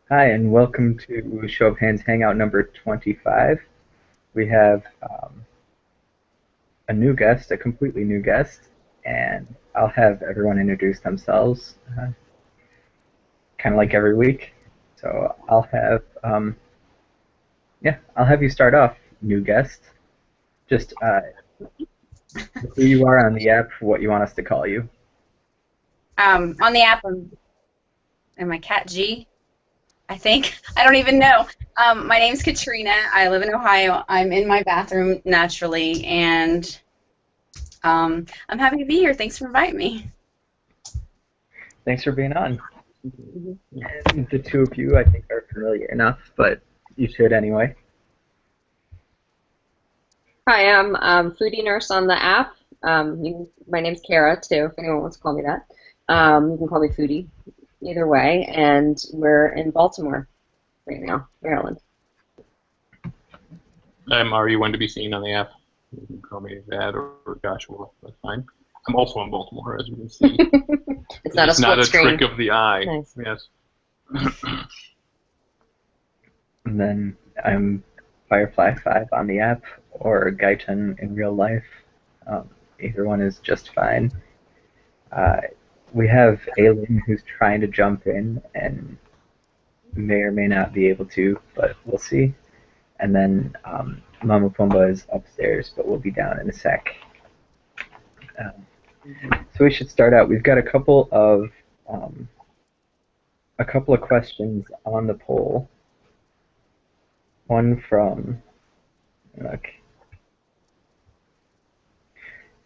Hi, and welcome to Show of Hands Hangout number 25. We have a new guest, a completely new guest, and I'll have everyone introduce themselves, kind of like every week. So I'll have you start off, new guest. Just who you are on the app, what you want us to call you. On the app, am I KatG? I think. I don't even know. My name's Katrina. I live in Ohio. I'm in my bathroom naturally, and I'm happy to be here. Thanks for inviting me. Thanks for being on. And the two of you, I think, are familiar enough, but you should anyway. Hi, I'm foodienurse on the app. My name's Kara, too, if anyone wants to call me that. You can call me Foodie, either way, and we're in Baltimore right now, Maryland. I'm RE1 to be seen on the app. You can call me that or Joshua, that's fine. I'm also in Baltimore, as you can see. It's not a split not a screen. trick of the eye. Nice. Yes. And then I'm Firefly5 on the app, or Gaichen in real life. Either one is just fine. We have Alynn who's trying to jump in and may or may not be able to, but we'll see. And then mommapomba is upstairs, but we'll be down in a sec. So we should start out. We've got a couple of questions on the poll. One from, look,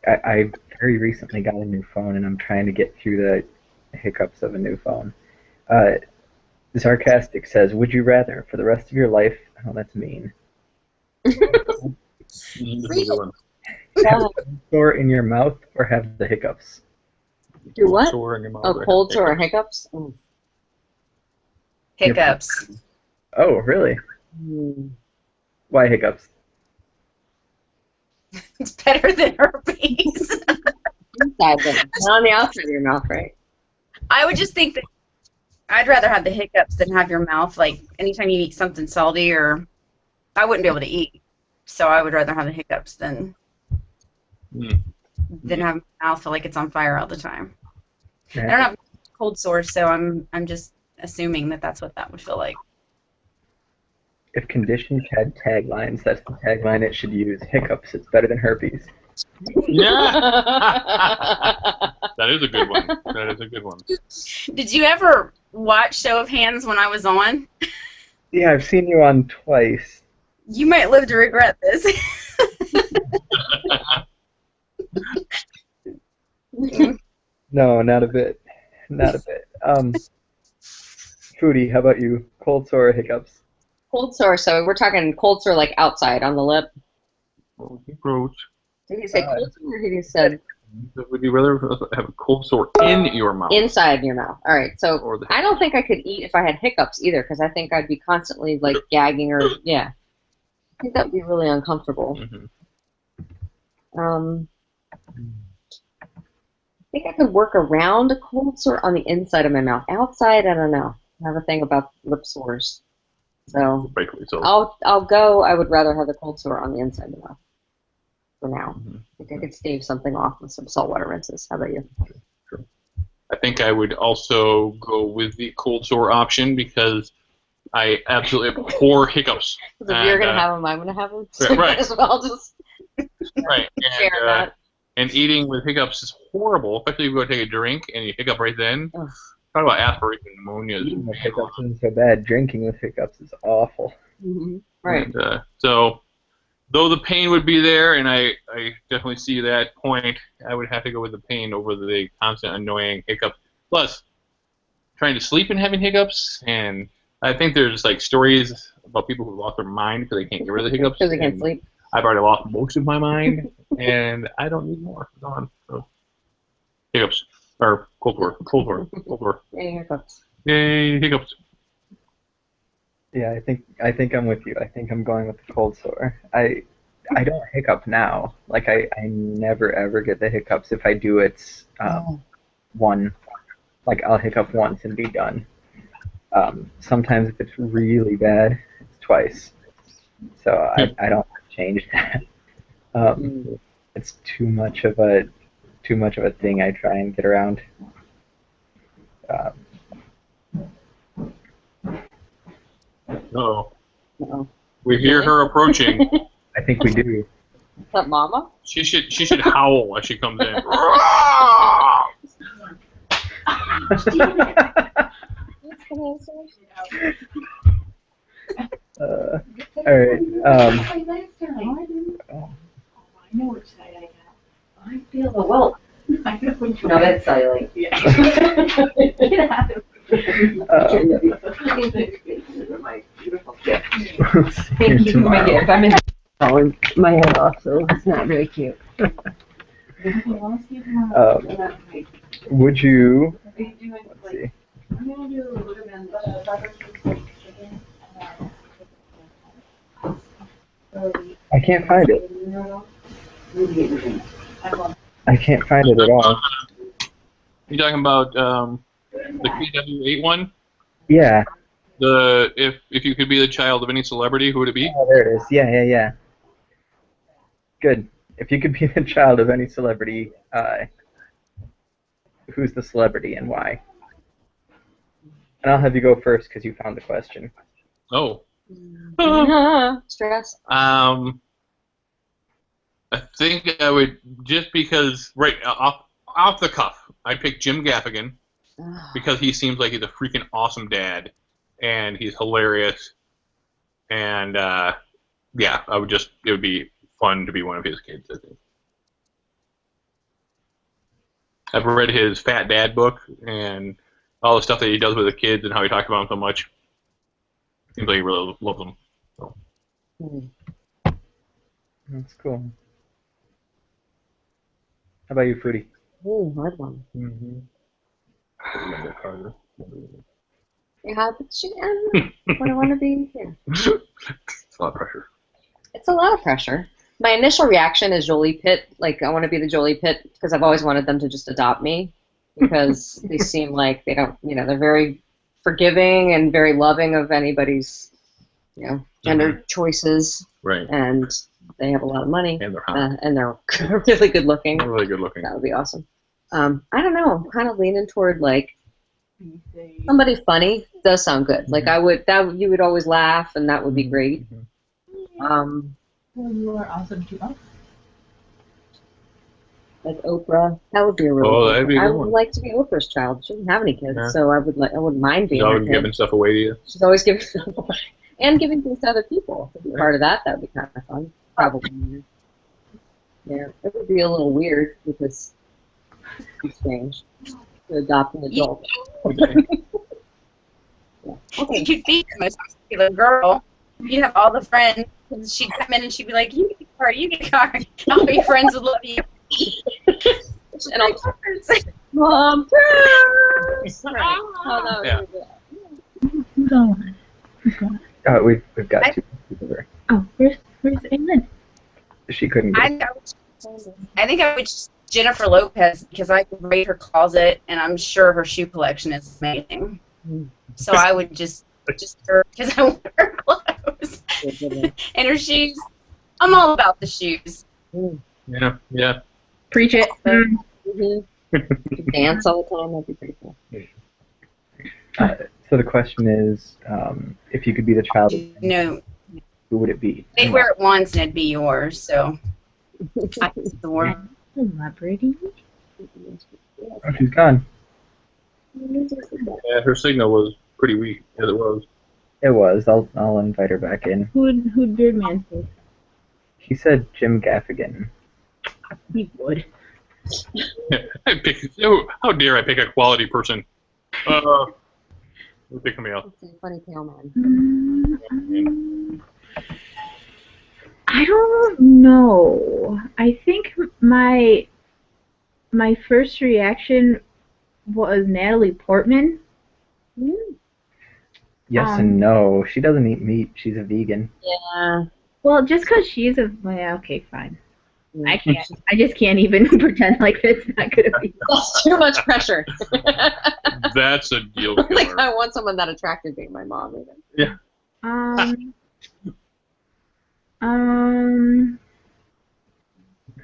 I very recently got a new phone, and I'm trying to get through the hiccups of a new phone. Sarcastic says, would you rather, for the rest of your life, oh, that's mean, have a sore in your mouth or have the hiccups? Do what? Sore in your mouth. Oh, cold sore or hiccups? Oh. Hiccups. Oh, really? Why hiccups? It's better than herpes. Inside, but not on the outside of your mouth, right? I would just think that I'd rather have the hiccups than have your mouth, like, anytime you eat something salty, or I wouldn't be able to eat. So I would rather have the hiccups than have my mouth feel like it's on fire all the time. Yeah. I don't have cold sores, so I'm just assuming that that's what that would feel like. If conditions had taglines, that's the tagline it should use. Hiccups, it's better than herpes. Yeah. That is a good one. That is a good one. Did you ever watch Show of Hands when I was on? Yeah, I've seen you on twice. You might live to regret this. No, not a bit. Not a bit. Foodie, how about you? Cold sore or hiccups? Cold sore, so we're talking cold sore like outside on the lip. Well, he wrote, Did he say cold sore or did he say would you rather have a cold sore in your mouth? inside your mouth? All right, so Or the I don't think I could eat if I had hiccups either, because I think I'd be constantly like gagging or, yeah. I think that would be really uncomfortable. I think I could work around a cold sore on the inside of my mouth. Outside, I don't know. I have a thing about lip sores. So Basically, so. I'll go. I would rather have the cold sore on the inside of the mouth for now. I think I could stave something off with some saltwater rinses. How about you? Sure. I think I would also go with the cold sore option because I absolutely abhor hiccups. Because if you're gonna have them, I'm gonna have them. So right. As well, just right. share that. And eating with hiccups is horrible, especially if you go take a drink and you hiccup right then. Ugh. Talk about aspiration pneumonia. Eating with hiccups isn't so bad. Drinking with hiccups is awful. Right. And, so, though the pain would be there, and I definitely see that point, I would have to go with the pain over the constant annoying hiccup. Plus, trying to sleep and having hiccups, and I think there's like stories about people who lost their mind because they can't get rid of the hiccups. Because they can't sleep. I've already lost most of my mind, and I don't need more. Gone. So, hiccups. Or cold sore. Cold sore. Cold sore. Yay, hiccups. Yay, hiccups. Yeah, I think I'm with you. I think I'm going with the cold sore. I don't hiccup now. Like I never ever get the hiccups. If I do, it's one. Like I'll hiccup once and be done. Sometimes if it's really bad, it's twice. So I don't change that. It's too much of a thing I try and get around. Uh-oh. Uh-oh. We hear her approaching. I think we do. Is that Mama? She should howl as she comes in. All right. I know which side I got. I feel the welt. I know which one. No, that's cellulite. Yeah. Get out of my beautiful gift. Thank you for my gift. I'm in my head off, so it's not very cute. Would you? Let's see. I can't find it. I can't find it at all. You talking about the KW8 one? Yeah. If you could be the child of any celebrity, who would it be? Oh, there it is. Yeah. Good. If you could be the child of any celebrity, who's the celebrity and why? And I'll have you go first because you found the question. Oh. Stress. I think I would, just because, right, off the cuff, I'd pick Jim Gaffigan because he seems like he's a freaking awesome dad, and he's hilarious, and yeah, it would be fun to be one of his kids, I think. I've read his Fat Dad book, and all the stuff that he does with the kids and how he talks about them so much. Seems like he really loves them. So. That's cool. How about you, Foodie? Ooh, hard one. Mm-hmm. Yeah, but what I want to be here. It's a lot of pressure. It's a lot of pressure. My initial reaction is Jolie Pitt. Like, I want to be the Jolie Pitt because I've always wanted them to just adopt me because they seem like they don't, they're very forgiving and very loving of anybody's, gender choices. Right. And they have a lot of money. And they're hot. And they're really good looking. They're really good looking. That would be awesome. I don't know. Kind of leaning toward like somebody funny does sound good. Like you would always laugh, and that would be great. You are awesome too. Like Oprah, that would be a really. That'd be a good I one. would like to be Oprah's child. She doesn't have any kids, so I wouldn't mind being. She's always her kid. giving stuff away to you. She's always giving stuff away. And giving things to other people. To be part of that would be kind of fun. Probably. Yeah, it would be a little weird because it's strange to adopt an adult. Yeah. Okay. You'd be the most popular girl. You'd have all the friends. And she'd come in and she'd be like, "You get a card, you get a card." All your friends would love you. And I'll Mom, press! Right. Oh, Yeah. Who's on? We've got two people there. Oh, where's alynn? She couldn't I get think I would just Jennifer Lopez because I could rate her closet and I'm sure her shoe collection is amazing. So I would just her because I want her clothes and her shoes. I'm all about the shoes. Yeah. Preach it. Dance all the time, that'd be pretty cool. So the question is, if you could be the child, who would it be? They'd wear it once and it'd be yours. So I think the word. Celebrity? Oh, she's gone. Yeah, her signal was pretty weak, as it was. It was. I'll invite her back in. Who'd Beardman say? He said Jim Gaffigan. He would. How dare I pick a quality person? Pick me up. It's a funny pale man. I don't know. I think my first reaction was Natalie Portman. Yes and no. She doesn't eat meat. She's a vegan. Yeah. Well, just because she's okay, fine. I can't. I just can't even pretend like it's not gonna be. That's too much pressure. That That's a deal Like killer. I want someone that attractive being my mom. Even. Yeah. I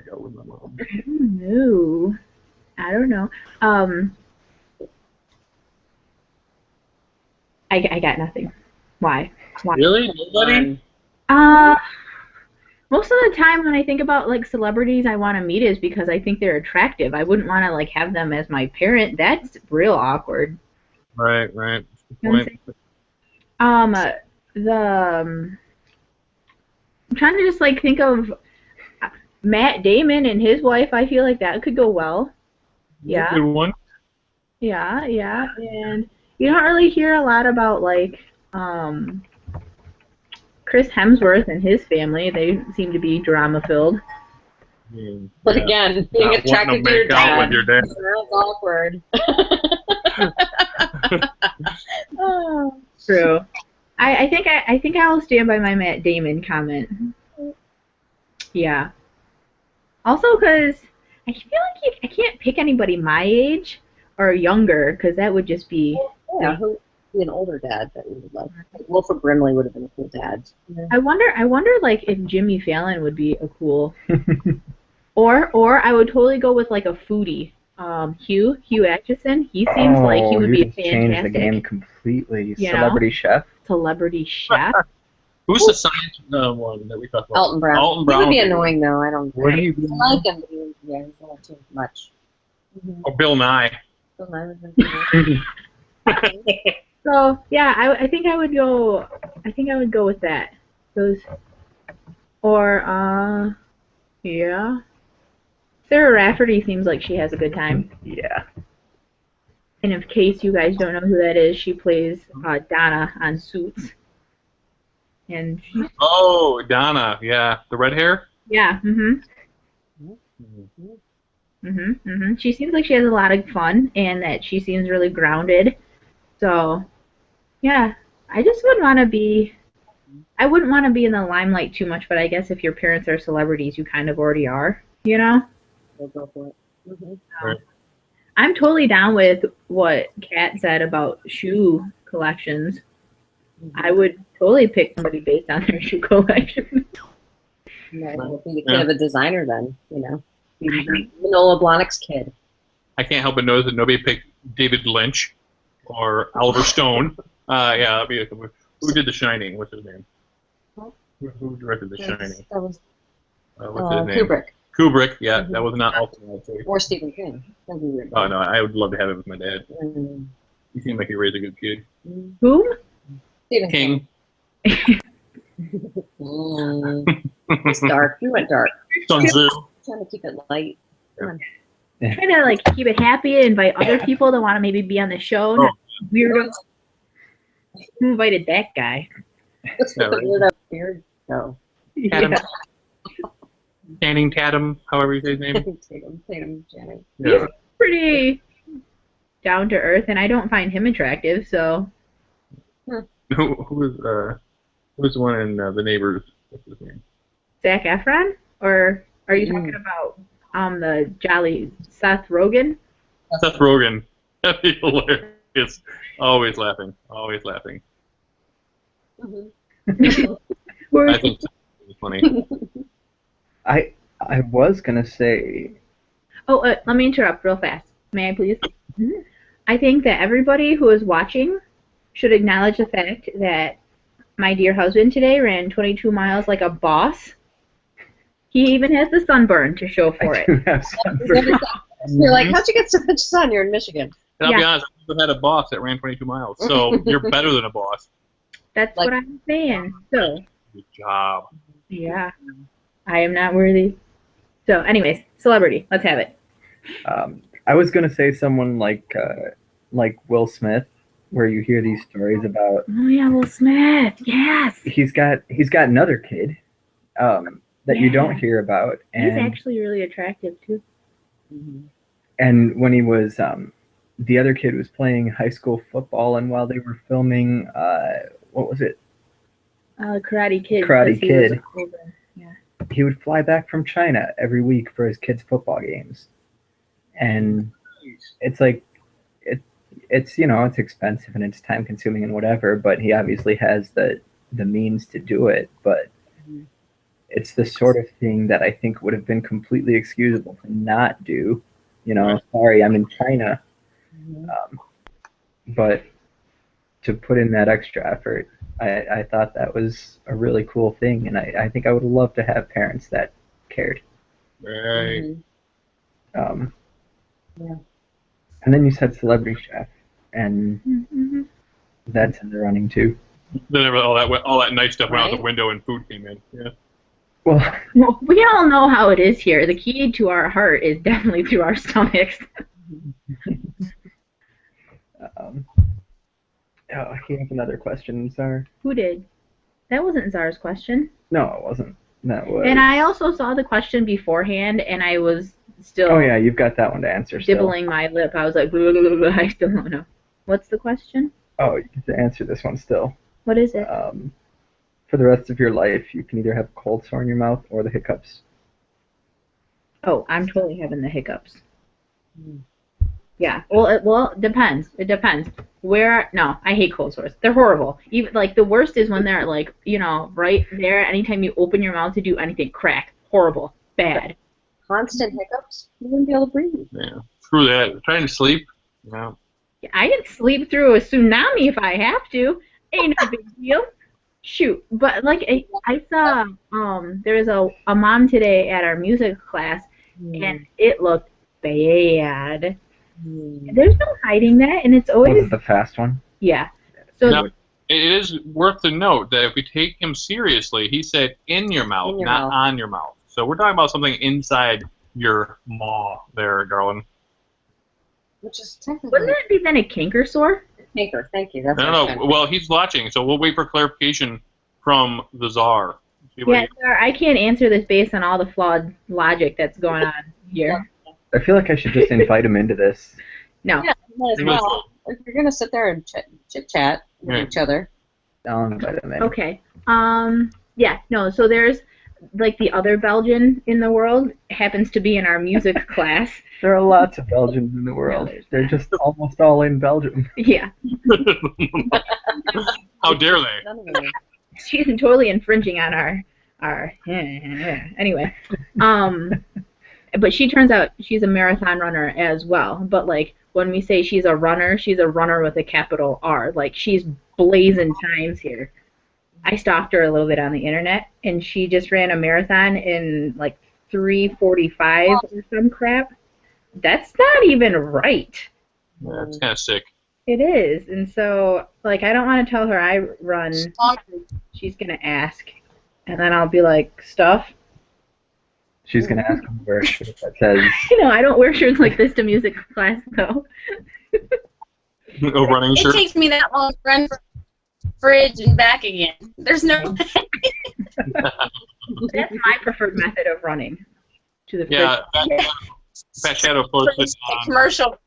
go with my mom. No, I don't know. I got nothing. Why? Really? Nobody? Most of the time when I think about like celebrities I want to meet is because I think they're attractive. I wouldn't want to like have them as my parent. That's real awkward. Right, right. Good You know what I'm point. I'm trying to just like think of Matt Damon and his wife. I feel like that could go well. Yeah. Good one. Yeah, and you don't really hear a lot about like Chris Hemsworth and his family. They seem to be drama filled. But Yeah. again, being Not attracted wanting to your make out dad with your dad. sounds awkward. True. I think I will stand by my Matt Damon comment. Yeah. Also, because I feel like I can't pick anybody my age or younger, because that would just be. Yeah, who would be an older dad that we would love? Like Wilford Brimley would have been a cool dad. Yeah. I wonder like if Jimmy Fallon would be a cool. Or I would totally go with like a foodie. Hugh Atchison. He seems like he would be just fantastic. changed the game completely. You know? Celebrity chef. Celebrity chef. Who's the science one that we talked about? Elton Brown. Alton He Brown. would be annoying though. I don't. What do you I like him, but he's a little too much. Oh, Bill Nye. Bill Nye was So yeah, I think I would go. I think I would go with that. Those. Or yeah. Sarah Rafferty seems like she has a good time. Yeah. And in case you guys don't know who that is, she plays Donna on Suits. And she, Oh, Donna. Yeah, the red hair. yeah, She seems like she has a lot of fun, and that she seems really grounded. So, yeah, I just wouldn't want to be. I wouldn't want to be in the limelight too much, but I guess if your parents are celebrities, you kind of already are. You know. We'll go for it. Right. I'm totally down with what Kat said about shoe collections. I would totally pick somebody based on their shoe collection. Yeah, we'll be the kid of a designer then, you know. Manola Blahnik's kid. I can't help but notice that nobody picked David Lynch or Oliver Stone. Yeah, that'd be who did The Shining? What's his name? Who directed The Shining? That was What's his name? Kubrick. Kubrick. Yeah, that was not ultimate choice. Or Stephen King. That'd be weird. Oh no, I would love to have it with my dad. Mm. He seemed like he raised a good kid. Whom? Stephen King. It's dark. We went dark. Sun Tzu. Trying to keep it light. Come on. Try to like keep it happy and invite other people that want to maybe be on the show. Oh. Weirdo. Who invited that guy? What's with the right. weirdo beard? No. Tatum. Yeah. Channing Tatum, however you say his name. Tatum, Janet. Yeah. Pretty down to earth, and I don't find him attractive. So Who was the one in The Neighbors? What's his name? Zac Efron, or are you talking about the jolly Seth Rogen? Seth Rogen. That'd be hilarious. Always laughing. Always laughing. Or- I think it's funny. I was gonna say. Oh, let me interrupt real fast. May I please? I think that everybody who is watching should acknowledge the fact that my dear husband today ran 22 miles like a boss. He even has the sunburn to show for I it. do have sunburn. You're like, how'd you get so much sun? You're in Michigan. And I'll be Yeah. honest, I've never had a boss that ran 22 miles, so you're better than a boss. That's Like- what I'm saying. So, Good job. yeah, I am not worthy. So, anyways, celebrity. Let's have it. I was gonna say someone like Will Smith, where you hear these stories about Oh yeah, Will Smith. Yes. he's got another kid that you don't hear about, He's and actually really attractive too. and when he was the other kid was playing high school football, and while they were filming what was it? Karate Kid. Karate 'cause he was Kid. older. Yeah. He would fly back from China every week for his kids' football games, and it's like it's it's expensive and it's time consuming and whatever, but he obviously has the means to do it. But it's the sort of thing that I think would have been completely excusable to not do. Sorry, I'm in China, but to put in that extra effort, I thought that was a really cool thing, and I think I would love to have parents that cared. Right. Yeah. And then you said celebrity chef, and that's in the running too. Then all that nice stuff went out the window and food came in. Yeah. Well, we all know how it is here. The key to our heart is definitely through our stomachs. He has another question, Zar. Who did? That wasn't Zar's question. No, it wasn't. That was. And I also saw the question beforehand, and I was still. Oh yeah, you've got that one to answer. Dibbling my lip. I was like, blah, blah, blah, blah. I still don't know. What's the question? Oh, you get to answer this one still. What is it? For the rest of your life, you can either have a cold sore in your mouth or the hiccups. Oh, I'm totally having the hiccups. Yeah. Well, it depends. It depends. No, I hate cold sores. They're horrible. Even like the worst is when they're like, right there. Anytime you open your mouth to do anything, crack. Horrible. Bad. Constant hiccups. You wouldn't be able to breathe. Yeah. Screw that. Trying to sleep. Yeah. I can sleep through a tsunami if I have to. Ain't no big deal. Shoot, but like I saw, there was a mom today at our music class, and it looked bad. There's no hiding that, and it's always. Was it the fast one? Yeah. So now, it is worth to note that if we take him seriously, he said in your mouth, not on your mouth. So we're talking about something inside your maw there, darling. Which is technically. Wouldn't that be then a canker sore? Canker, thank you. That's I don't know. Well, he's watching, so we'll wait for clarification from the czar. Yeah, sir, I can't answer this based on all the flawed logic that's going on here. I feel like I should just invite him into this. No. Yeah, might as well. If you're gonna sit there and chit-chat with each other. I'll invite him in. Okay. Yeah. No. So there's like the other Belgian in the world happens to be in our music class. There are lots of Belgians in the world. They're just almost all in Belgium. Yeah. How dare they? She's totally infringing on our anyway. But she turns out she's a marathon runner as well. But like when we say she's a runner with a capital R. Like she's blazing times here. I stalked her a little bit on the internet, and she just ran a marathon in like 3:45 or some crap. That's not even right. Yeah, it's kind of sick. It is, and so like I don't want to tell her I run. She's gonna ask, and then I'll be like, stuff. She's gonna ask him where that says. I don't wear shirts like this to music class though. A running shirt. It takes me that long to run from the fridge and back again. There's no. That's my preferred method of running. To the fridge. Yeah. Fat Shadow posted commercial.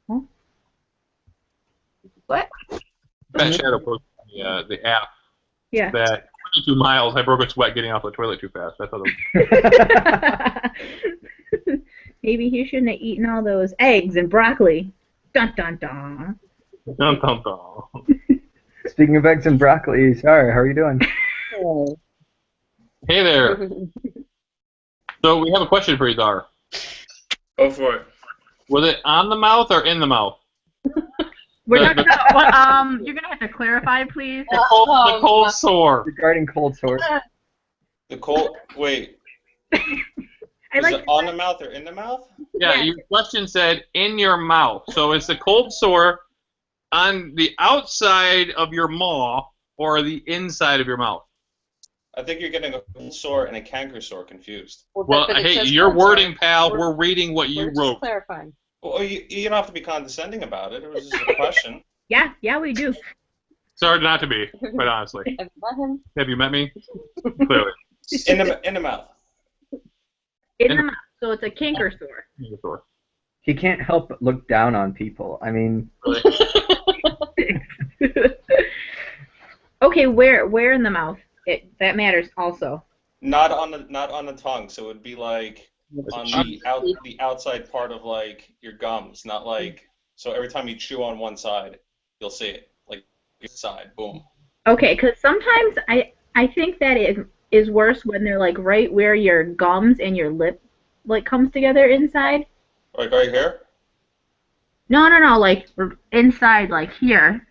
Huh? What? Fat Shadow posted the app. Yeah. That 22 miles, I broke a sweat getting off the toilet too fast. I thought it was... Maybe he shouldn't have eaten all those eggs and broccoli. Dun dun dun. Dun dun dun. Speaking of eggs and broccoli, sorry, how are you doing? Hey there. So we have a question for you, Dar. Go for it. Was it on the mouth or in the mouth? We're not gonna, you're gonna have to clarify, please. The cold sore. Regarding cold sores. The cold. Wait. Is it on the mouth or in the mouth? Yeah, your question said in your mouth. So is the cold sore on the outside of your maw or the inside of your mouth? I think you're getting a cold sore and a canker sore confused. Well, hey, your wording, pal. We're reading what you wrote. Clarifying. Well, you don't have to be condescending about it. It was just a question. Yeah, we do. Sorry not to be, quite honestly. Have you met him? Have you met me? Clearly. In the mouth. In the mouth. So it's a canker sore. He can't help but look down on people. I mean. Okay, where in the mouth? That matters also. Not on the tongue. So it would be like on the outside part of like your gums, not like so every time you chew on one side, you'll see it like side, boom. Okay, because sometimes I think that it is worse when they're like right where your gums and your lip like comes together inside. Like right here? No, like inside, like here.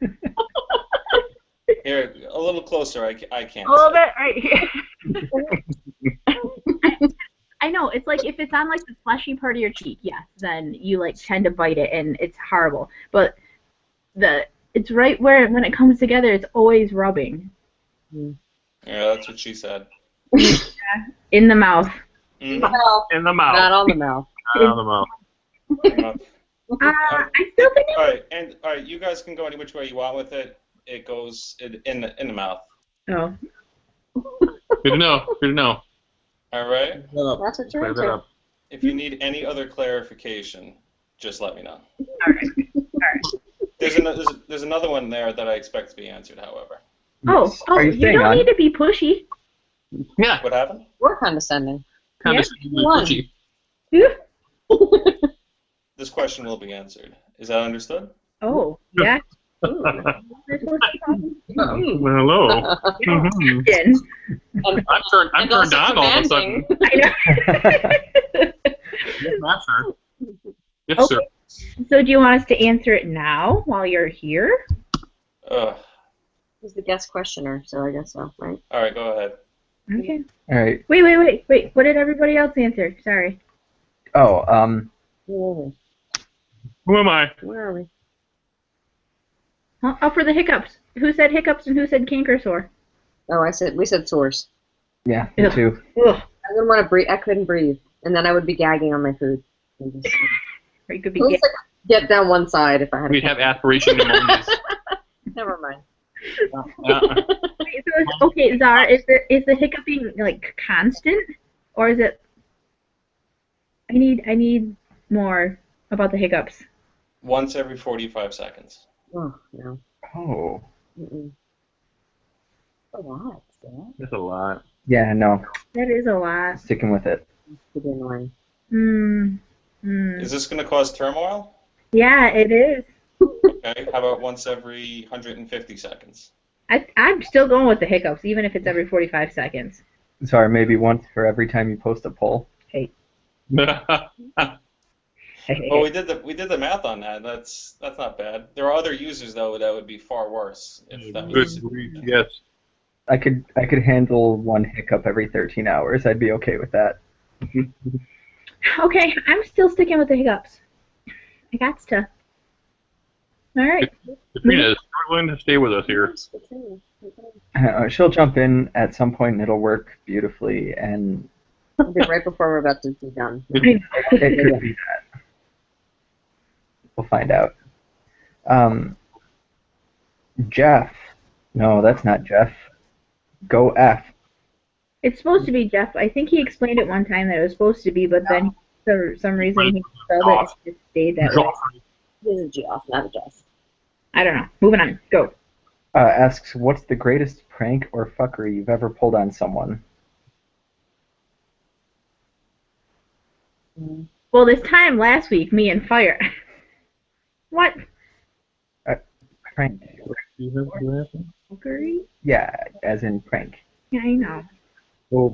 Here, a little closer. I can't. A little bit right here. I know, it's like if it's on like the fleshy part of your cheek, yes, then you like tend to bite it and it's horrible. But it's right where when it comes together, it's always rubbing. Yeah, that's what she said. Yeah, in the mouth. Well, In the mouth. not on the mouth. Not on the mouth. I still think. All right, you guys can go any which way you want with it. It goes in the mouth. Oh. Good to know. Good to know. All right. That's what you're Clear that into. up. If you need any other clarification, just let me know. All right. There's another one there that I expect to be answered, however. Oh, Are you you staying don't on? need to be pushy. Yeah. What happened? We're condescending. Kind of One. This question will be answered. Is that understood? Oh, yeah. Ooh. Hello. Mhm. I'm turned on all of a sudden. I know. Yes, sir. Yes, Okay. sir. So do you want us to answer it now while you're here? He's the guest questioner, so I guess so, right? All right, go ahead. Okay. All right. Wait. What did everybody else answer? Sorry. Oh, Who am I? Where are we? Oh, for the hiccups. Who said hiccups and who said canker sore? Oh, we said sores. yeah, me too. Ugh. I didn't want to breathe. I couldn't breathe, and then I would be gagging on my food. Or you could be At least I could get down one side if I had. We'd have aspiration pneumonias. Never mind. Wait, so okay, Zara, is the hiccuping like constant, or is it? I need more about the hiccups. Once every 45 seconds. Oh no. Oh. Mm-mm. A lot. That's a lot. Yeah, no. That is a lot. Sticking with it. Pretty annoying. Is this going to cause turmoil? Yeah, it is. Okay, how about once every 150 seconds? I'm still going with the hiccups, even if it's every 45 seconds. Sorry, maybe once for every time you post a poll. Well, we did the math on that. That's not bad. There are other users though that would be far worse if that was. Good grief, yes. I could handle one hiccup every 13 hours. I'd be okay with that. Okay, I'm still sticking with the hiccups. I got to. All right. Katrina is struggling to stay with us here. She'll jump in at some point and it'll work beautifully, and It'll be right before we're about to be done. it could be that. We'll find out. Jeff. No, that's not Jeff. Go F. It's supposed to be Jeff. I think he explained it one time that it was supposed to be, but then for some reason he spelled it and it stayed that way. This is Geoff, not a Jeff. I don't know. Moving on. Go. Asks, what's the greatest prank or fuckery you've ever pulled on someone? Well, this time last week, me and Fire. What? Prank. Fuckery? Yeah, as in prank. Yeah, I know. Oh,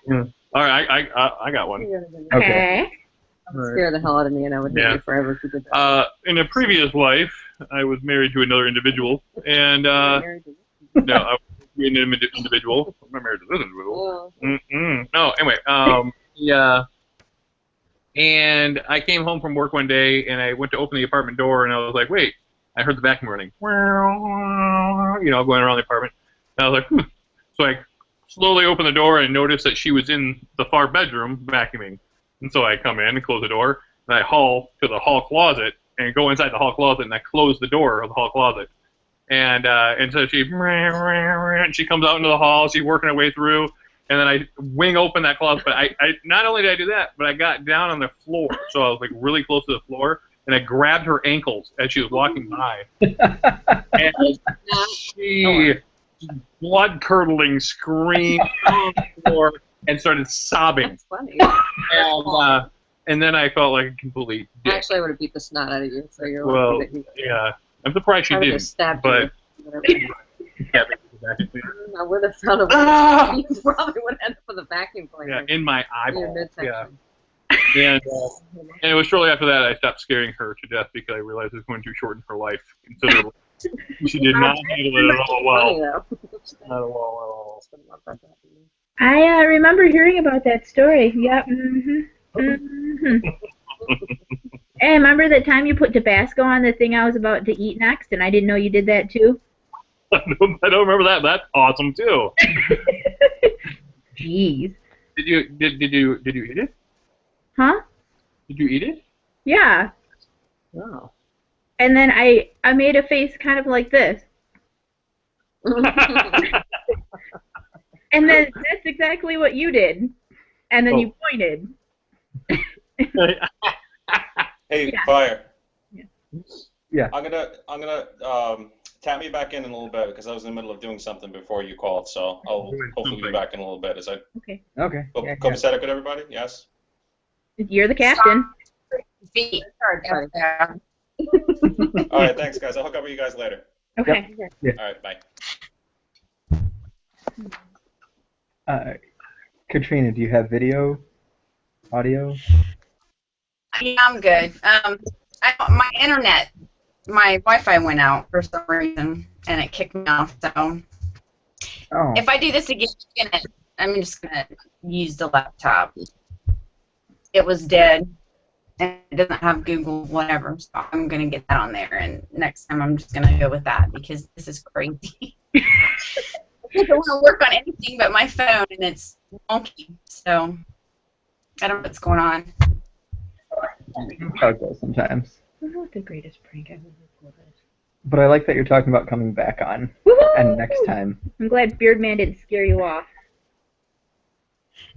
yeah. All right, I got one. Okay. Scare the hell out of me, and I would hate you forever if you did that. In a previous life, I was married to another individual, and no, I was an individual. I'm not married to this individual. No, anyway, yeah. And I came home from work one day, and I went to open the apartment door, and I was like, wait, I heard the vacuum running. You know, going around the apartment. And I was like, So I slowly opened the door and noticed that she was in the far bedroom vacuuming. And so I come in and close the door, and I haul to the hall closet, and go inside the hall closet, and I close the door of the hall closet. And so she comes out into the hall, she's working her way through, and then I wing open that closet. But I not only did I do that, but I got down on the floor, so I was like really close to the floor, and I grabbed her ankles as she was walking by. And she blood-curdling scream on the floor, and started sobbing. That's funny. And then I felt like a complete dick. Actually, I would have beat the snot out of you, so you're Well, lucky that you yeah. I'm surprised she I would have didn't. stabbed But you. Whatever. yeah, back into I would have found a way. Ah! You probably would end up with a vacuum cleaner in my in your eyeball. midsection. Yeah. And it was shortly after that I stopped scaring her to death because I realized it was going to shorten her life considerably. She did not handle it at all well. Not at all. I remember hearing about that story. Yep. Mm-hmm. Hey, remember that time you put Tabasco on the thing I was about to eat next, and I didn't know you did that too? I don't remember that. That's awesome too. Jeez. Did you eat it? Huh? Did you eat it? Yeah. Wow. And then I made a face kind of like this. And then that's exactly what you did. And then you pointed. Hey, Yeah. Fire. Yeah. I'm gonna tap me back in a little bit because I was in the middle of doing something before you called, so I'll hopefully be back in a little bit. Is that Okay. Okay. Yeah, copacetic with everybody? Yes. You're the captain. Feet. Sorry. Yeah. All right, thanks, guys. I'll hook up with you guys later. Okay. All right, bye. Katrina, do you have video, audio? Yeah, I'm good. My internet, my Wi-Fi went out for some reason, and it kicked me off. So Oh. if I do this again, I'm just gonna use the laptop. It was dead, and it doesn't have Google whatever, so I'm gonna get that on there. And next time, I'm just gonna go with that because this is crazy. I don't want to work on anything but my phone, and it's wonky. So I don't know what's going on. How it goes sometimes. Not the greatest prank I've ever pulled. But I like that you're talking about coming back on. Woohoo! And next time. I'm glad Beardman didn't scare you off.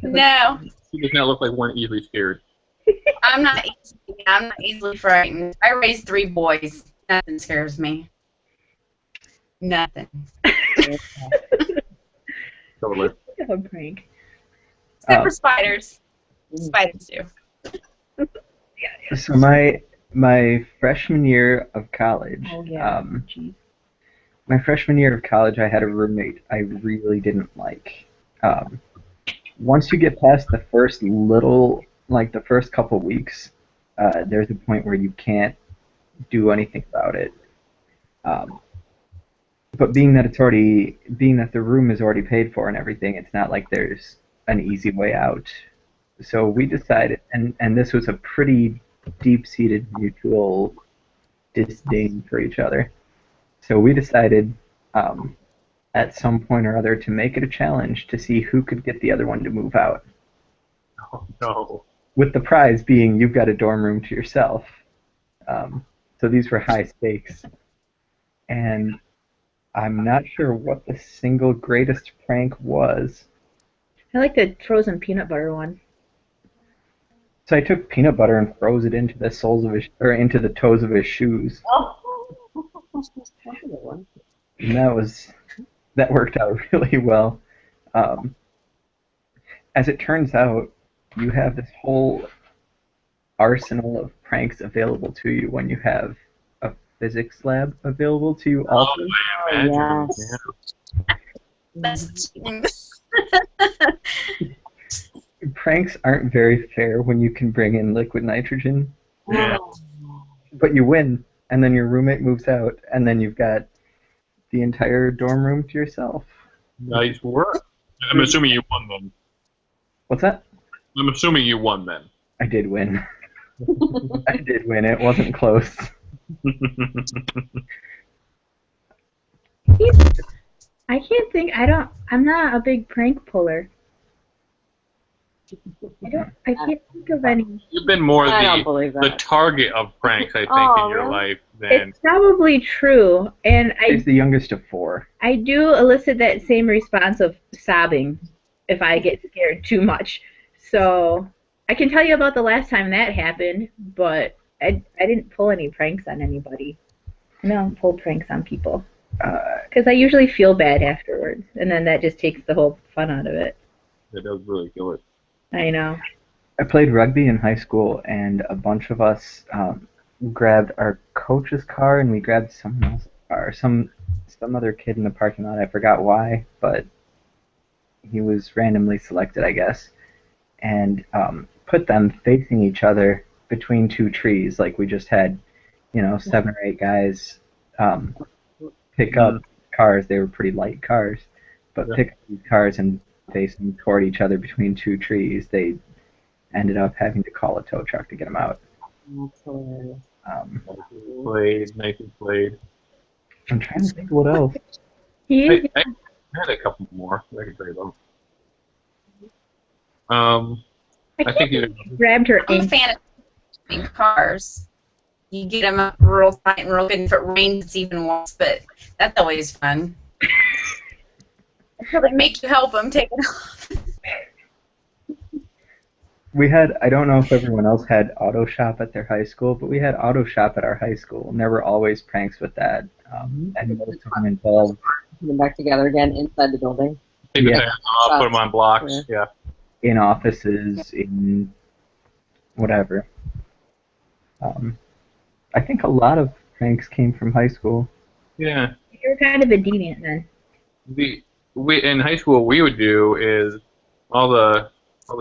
No, She does not look like one easily scared. I'm not easily frightened. I raised 3 boys. Nothing scares me. Nothing. Totally. A prank. Except for spiders. Spiders do. So my freshman year of college, Oh yeah. Jeez. my freshman year of college, I had a roommate I really didn't like. Once you get past the first the first couple weeks, there's a point where you can't do anything about it. But being that the room is already paid for and everything, it's not like there's an easy way out. So we decided, and this was a pretty deep-seated mutual disdain for each other. So we decided at some point or other to make it a challenge to see who could get the other one to move out. Oh, no. With the prize being you've got a dorm room to yourself. So these were high stakes. And I'm not sure what the single greatest prank was. I like the frozen peanut butter one. So I took peanut butter and froze it into the into the toes of his shoes. And that worked out really well. As it turns out, you have this whole arsenal of pranks available to you when you have a physics lab available to you also. That's Pranks aren't very fair when you can bring in liquid nitrogen, Yeah. but you win, and then your roommate moves out, and then you've got the entire dorm room to yourself. Nice work. I'm assuming you won then. What's that? I'm assuming you won then. I did win. I did win. It wasn't close. I can't think. I'm not a big prank puller. I can't think of any. You've been more I don't believe the that. target of pranks, I think, in your really? life than. It's probably true, and He's the youngest of 4. I do elicit that same response of sobbing if I get scared too much. So I can tell you about the last time that happened, but I didn't pull any pranks on anybody. I don't pull pranks on people because I usually feel bad afterwards, and then that just takes the whole fun out of it. That does really kill it. I know. I played rugby in high school, and a bunch of us grabbed our coach's car, and we grabbed someone else's car, some other kid in the parking lot. I forgot why, but he was randomly selected, I guess, and put them facing each other between two trees. Like we just had, 7 or 8 guys pick up cars. They were pretty light cars, but pick up these cars and face them toward each other between two trees. They ended up having to call a tow truck to get them out. That's hilarious. Nicely played. I'm trying to think of what else. He, I had a couple more. I could play them. I think you grabbed her I'm a ankle. fan of cars. You get them up real tight and real good. If it rains, it's even worse, but that's always fun. Until they make you help them take it off. We had, I don't know if everyone else had auto shop at their high school, but we had auto shop at our high school, and there were always pranks with that. And most of them involved Put them back together again inside the building. take the tires off, put them on blocks. Yeah. in offices, in whatever. I think a lot of pranks came from high school. Yeah. You were kind of a deviant then. We in high school, what we would do is all the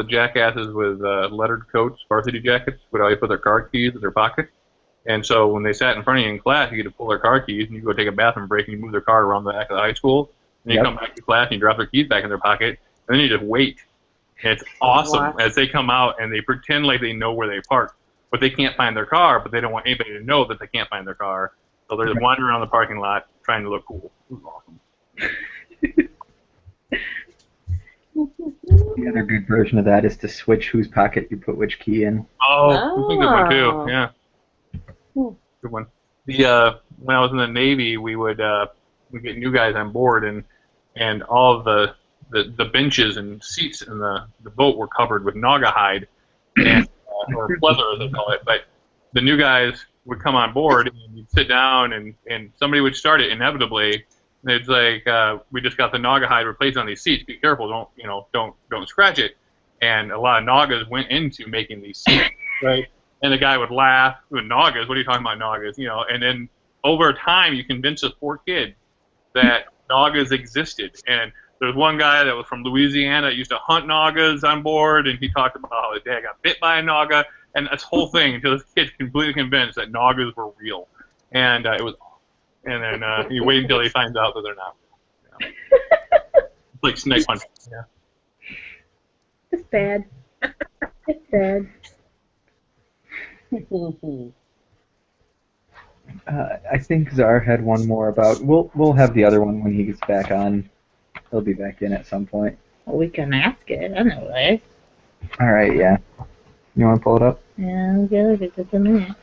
jackasses with lettered coats, varsity jackets, would always put their car keys in their pocket. And so when they sat in front of you in class, you get to pull their car keys, and you go take a bathroom break, and you move their car around the back of the high school. And you come back to class, and you drop their keys back in their pocket, and then you just wait. And it's awesome as they come out, and they pretend like they know where they parked, but they can't find their car, but they don't want anybody to know that they can't find their car. So they're just wandering around the parking lot trying to look cool. It was awesome. The other good version of that is to switch whose pocket you put which key in. Oh, that's a good one too. Yeah, good one. When I was in the Navy, we would get new guys on board, and all of the benches and seats in the boat were covered with naga hide, and or leather as they call it. But the new guys would come on board, and you'd sit down, and somebody would start it inevitably. And it's like, we just got the naga hide replaced on these seats. Be careful, don't scratch it. And a lot of nagas went into making these seats, right? And the guy would laugh, nagas, what are you talking about, nagas? And then over time, you convince this poor kid that nagas existed. And there's one guy that was from Louisiana that used to hunt nagas on board, and he talked about how his dad got bit by a naga, and this whole thing until this kid's completely convinced that nagas were real. And it was awesome. And then you wait until he finds out that they're not. Yeah. It's like snake hunting. Yeah. It's bad. It's bad. I think Czar had one more about. We'll have the other one when he gets back on. He'll be back in at some point. Well, we can ask it anyway. All right, yeah. You want to pull it up? Yeah, okay, just a minute.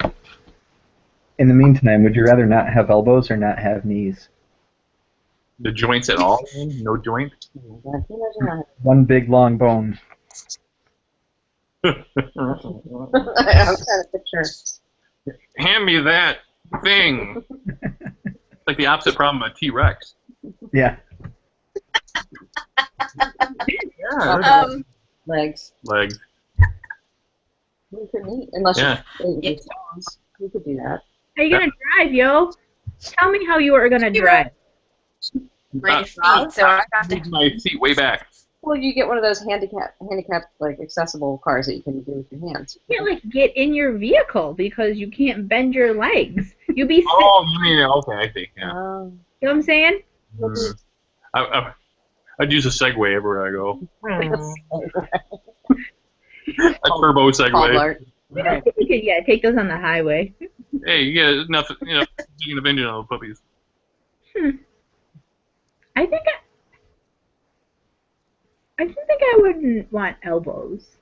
In the meantime, would you rather not have elbows or not have knees? The joints at all? No joint? One big long bone. I'm trying to picture. Hand me that thing. It's like the opposite problem of a T-Rex. Yeah. Yeah. Legs. Legs. You could eat, unless you could do that. How you gonna drive, yo? Tell me how you are gonna drive. Great feet, so I got to. Move my seat way back. Well, you get one of those handicapped like accessible cars that you can do with your hands. You can't like get in your vehicle because you can't bend your legs. You'd be sick. Oh, you mean, okay, I see. Yeah. You know what I'm saying? I'd use a Segway everywhere I go. A turbo Segway. Yeah, take those on the highway. Hey, you get enough, taking the engine on those puppies. I think I wouldn't want elbows.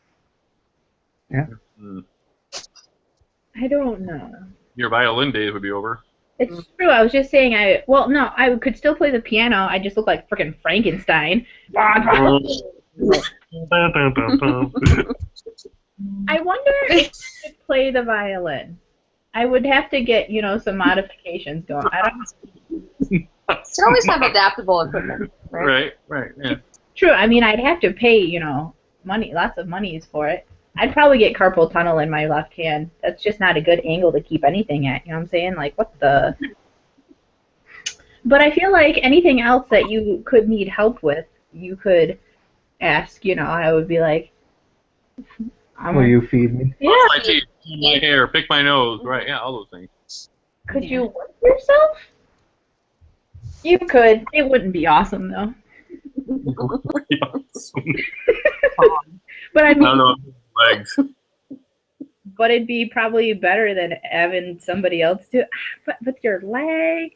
Yeah. I don't know. Your violin days would be over. It's true. I was just saying I could still play the piano. I just look like frickin' Frankenstein. I wonder if I could play the violin. I would have to get, some modifications going. I don't. You can always have adaptable equipment, right? Right, yeah. True. I mean, I'd have to pay, money, lots of monies for it. I'd probably get carpal tunnel in my left hand. That's just not a good angle to keep anything at. You know what I'm saying? Like, what the? But I feel like anything else that you could need help with, you could ask. I would be like, Will you feed me? yeah. Brush my teeth, comb my hair, pick my nose, right? Yeah, all those things. Could you work yourself? You could. It wouldn't be awesome though. But I mean, I don't know, legs. but it'd be probably better than having somebody else do. But with your legs.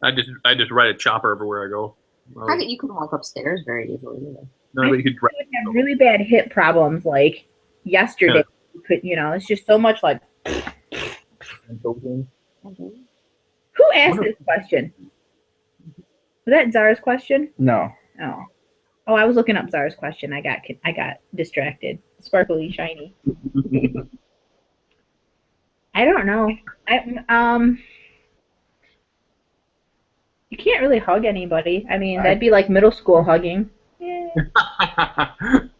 I just ride a chopper everywhere I go. You can walk upstairs very easily. Either. No, but you could I would have really bad hip problems like yesterday. Yeah. You could, it's just so much like. Mm-hmm. Who asked this question? Was that Zara's question? No. Oh. Oh, I was looking up Zara's question. I got distracted. Sparkly, shiny. I don't know. You can't really hug anybody. I mean, that'd be like middle school hugging. Yeah.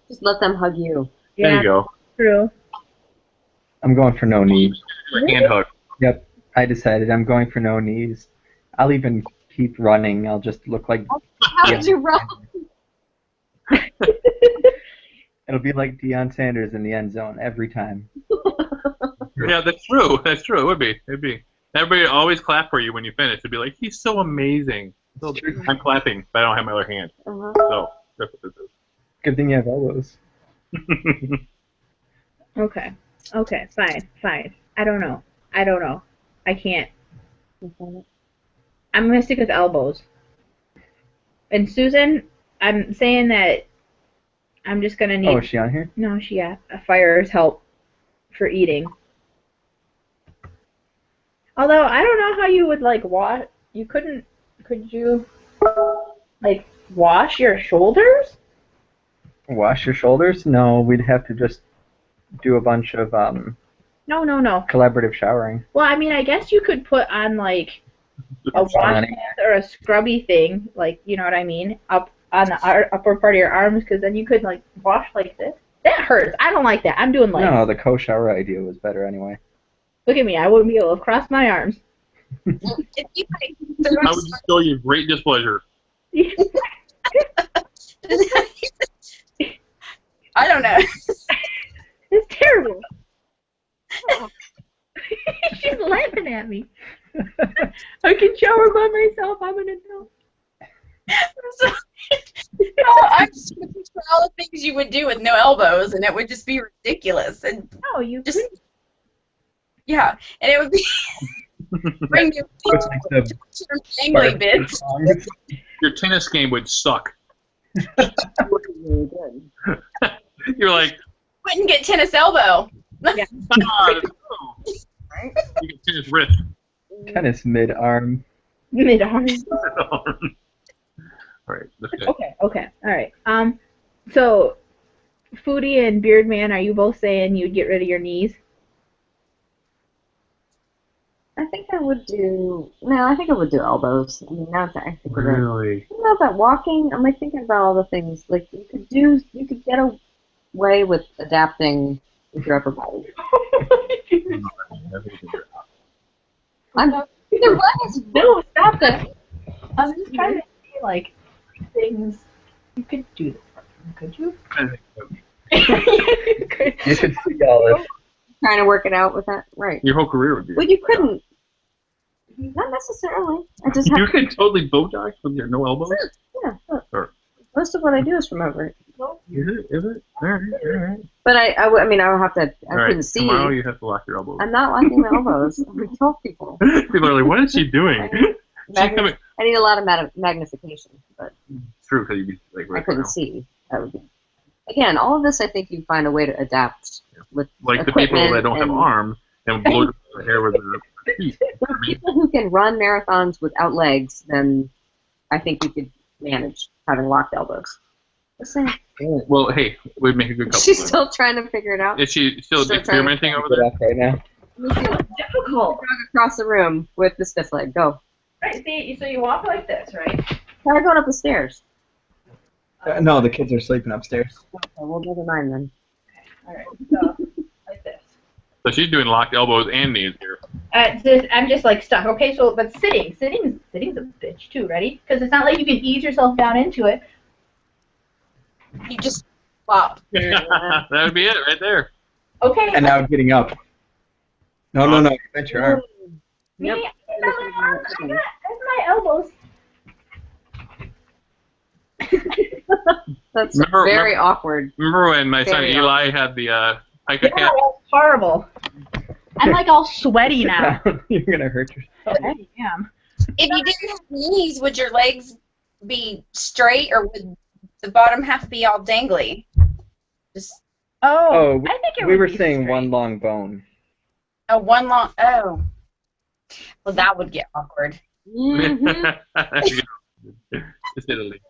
Just let them hug you. There you go. True. I'm going for no knees. Hand hug. Yep. I decided I'm going for no knees. I'll even keep running. I'll just look like... How did you run? It'll be like Deion Sanders in the end zone every time. Yeah, that's true. That's true. It would be. It'd be. Everybody would always clap for you when you finish. It'd be like, he's so amazing. So, I'm clapping, but I don't have my other hand. Uh-huh. So that's what this is. Good thing you have elbows. Okay. Okay. Fine. I don't know. I can't. I'm gonna stick with elbows. And Susan, I'm saying that I'm just gonna need. Oh, is she on here? No, she got a fire's help for eating. Although I don't know how you would like wash. You couldn't. Could you like wash your shoulders? Wash your shoulders? No, we'd have to just do a bunch of No. collaborative showering. Well, I mean, I guess you could put on like a washcloth or a scrubby thing, like you know what I mean, up on the upper part of your arms, because then you could like wash like this. That hurts. I don't like that. I'm doing like. No, the co-shower idea was better anyway. Look at me. I wouldn't be able to cross my arms. If you like, I would just show you great displeasure. I don't know. It's terrible. She's laughing at me. I can shower by myself. I'm an adult. No, I'm just going to picture all the things you would do with no elbows, and it would just be ridiculous. And No, you just yeah, and it would be bring your angry bits. Your tennis game would suck. Really good. You're like, Wouldn't get tennis elbow. Yeah. right? You get tennis wrist. Tennis mid-arm. Mid-arm. All right. That's good. Okay. All right. So, Foodie and Beardman, are you both saying you'd get rid of your knees? I think I would do. No, I think I would do elbows. I mean, now that I think of it. Really? You know about walking? I'm like thinking about all the things like you could get away with adapting with your upper body. I'm No, stop that. I'm just trying to see like things you could do. Could you? You could. You could see all this. trying to work it out with that, right? Your whole career would be. Well, you couldn't. Not necessarily. I just You have. could totally Botox with your no elbows. Yeah. Look. Or- Most of what I do is from over. Is it? Is it? All right. But I mean, I would have to. I All right. couldn't see. Tomorrow you have to lock your elbows. I'm not locking my elbows. I told people. People are like, what is she doing? She's coming. I need a lot of magnification, but It's true because you'd be like I right couldn't now. see. That would be. Again, all of this, I think you find a way to adapt with Like the people that don't have and- arms and blow their hair with their feet. For people who can run marathons without legs, then I think you could manage having locked elbows. Just saying. Well, hey, we'd make a good couple. She's still trying to figure it out. Is she still Still experimenting over Get there? off right now. Difficult. Jog across the room with the stiff leg. Go. Right. See, so you walk like this, right? Try going up the stairs. No, the kids are sleeping upstairs. Okay, well, never mind then. All right. So like this. So she's doing locked elbows and knees here. I'm just like stuck. Okay, so but sitting's a bitch too. Ready? Because it's not like you can ease yourself down into it. You just flop. That would be it right there. Okay. And now getting up. No, you bent your arm. Yep. Me, I got my elbows. That's Remember- very awkward. Remember when my son Very Eli had the pica Yeah, cat? that's horrible. I'm like all sweaty now. You're gonna hurt yourself. I am. If you didn't have knees, would your legs be straight or would the bottom half be all dangly? Just Oh, I think it we would were be saying straight. one long bone. a one long. Oh, well, that would get awkward. Mhm. Just Italy.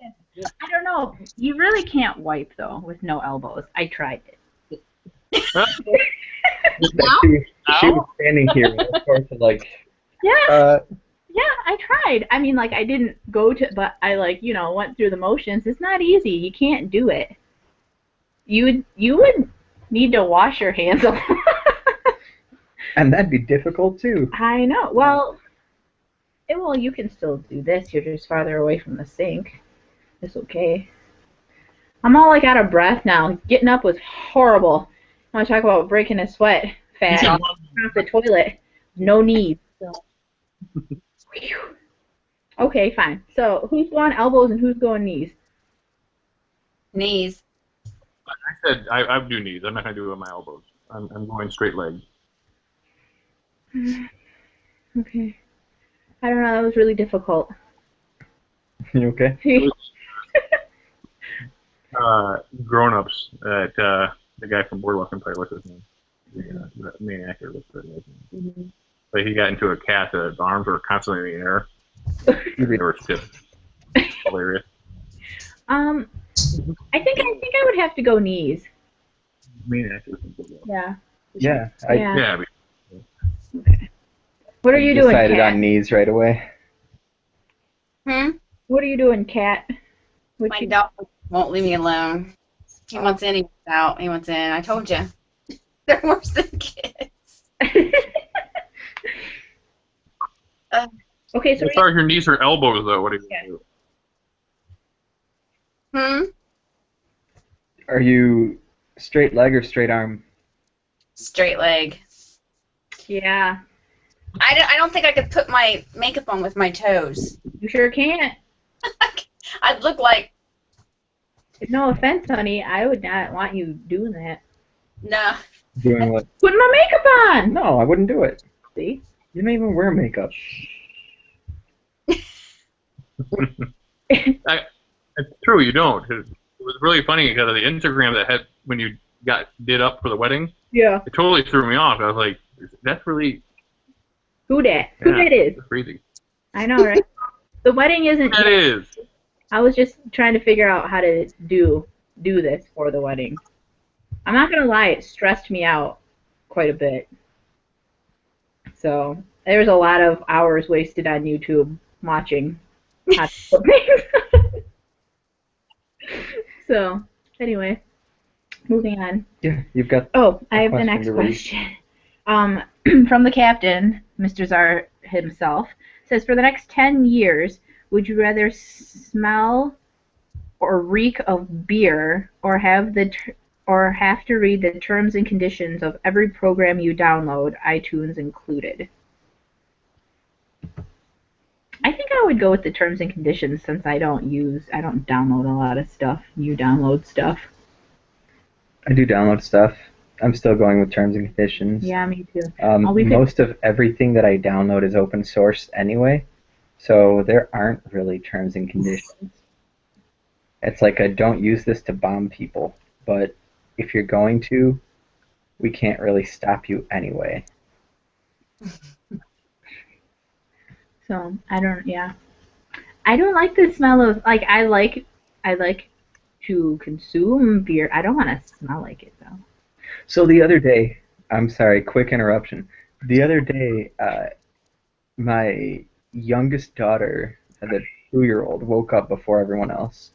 I don't know. You really can't wipe though with no elbows. I tried it. She was standing here, of course, like, Yeah, yeah, I tried. I mean, like I didn't go to, but I went through the motions. It's not easy. You can't do it. You would need to wash your hands a lot. and that'd be difficult too. I know. Well, you can still do this. You're just farther away from the sink. It's okay. I'm all like out of breath now. Getting up was horrible. I want to talk about breaking a sweat fast off the toilet. No knees. So. Whew. Okay, fine. So who's going elbows and who's going knees? Knees. I said I do knees. I'm not gonna do it with my elbows. I'm going straight leg. Okay. I don't know. That was really difficult. You okay? Grown-ups at the guy from Boardwalk Empire, what's his name? The main actor, what's his name? But he got into a cat that his arms were constantly in the air. They were stiff. Hilarious. I think I would have to go knees. Main actor from Boardwalk. Yeah. Yeah, Yeah. What are you doing, decided Kat? on knees right away. What are you doing, Kat? What My you- dog won't leave me alone. He wants in, he wants out. He wants in. I told you. They're worse than kids. Okay, so As far as your knees or elbows, though, what do you do? Are you straight leg or straight arm? Straight leg. yeah, I don't think I could put my makeup on with my toes. you sure can't. I'd look like, No offense, honey. I would not want you doing that. nah. Doing what? Putting my makeup on. No, I wouldn't do it. See? You don't even wear makeup. It's true, you don't. It was really funny because of the Instagram that had when you did up for the wedding. Yeah. It totally threw me off. I was like, that's really Who that? Who yeah, that is? that's crazy. I know, right? The wedding isn't. That is. I was just trying to figure out how to do this for the wedding. I'm not gonna lie, it stressed me out quite a bit. So there was a lot of hours wasted on YouTube watching how to put things. So anyway, moving on. Yeah, you've got. Oh, I have the question next to read. question. From the captain, Mr. Czar himself, says, for the next 10 years, would you rather smell or reek of beer or have to read the terms and conditions of every program you download, iTunes included? I think I would go with the terms and conditions since I don't download a lot of stuff. You download stuff. I do download stuff. I'm still going with terms and conditions. Yeah, me too. Most of everything that I download is open source anyway, so there aren't really terms and conditions. It's like don't use this to bomb people, but if you're going to, we can't really stop you anyway. So I don't like the smell of I like to consume beer. I don't want to smell like it though. So the other day, I'm sorry, quick interruption. The other day, my youngest daughter, the 2-year-old, woke up before everyone else,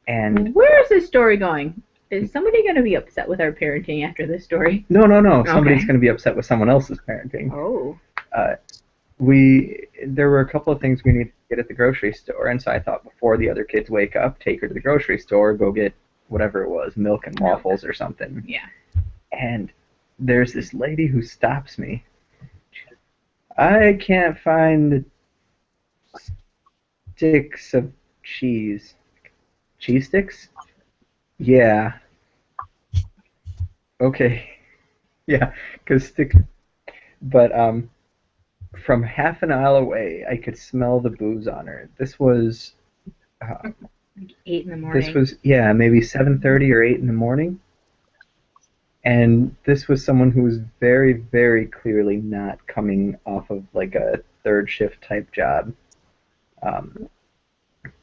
And Where is this story going? Is somebody going to be upset with our parenting after this story? no, somebody's Okay. going to be upset with someone else's parenting. Oh. There were a couple of things we needed to get at the grocery store, and so I thought before the other kids wake up, take her to the grocery store, go get whatever it was, milk and waffles or something. Yeah. And there's this lady who stops me. I can't find sticks of cheese. Cheese sticks? Yeah. Okay. Yeah, because sticks. But from half an aisle away, I could smell the booze on her. This was. Like 8 in the morning. This was maybe 7:30 or 8 in the morning. And this was someone who was very, very clearly not coming off of like a third shift type job.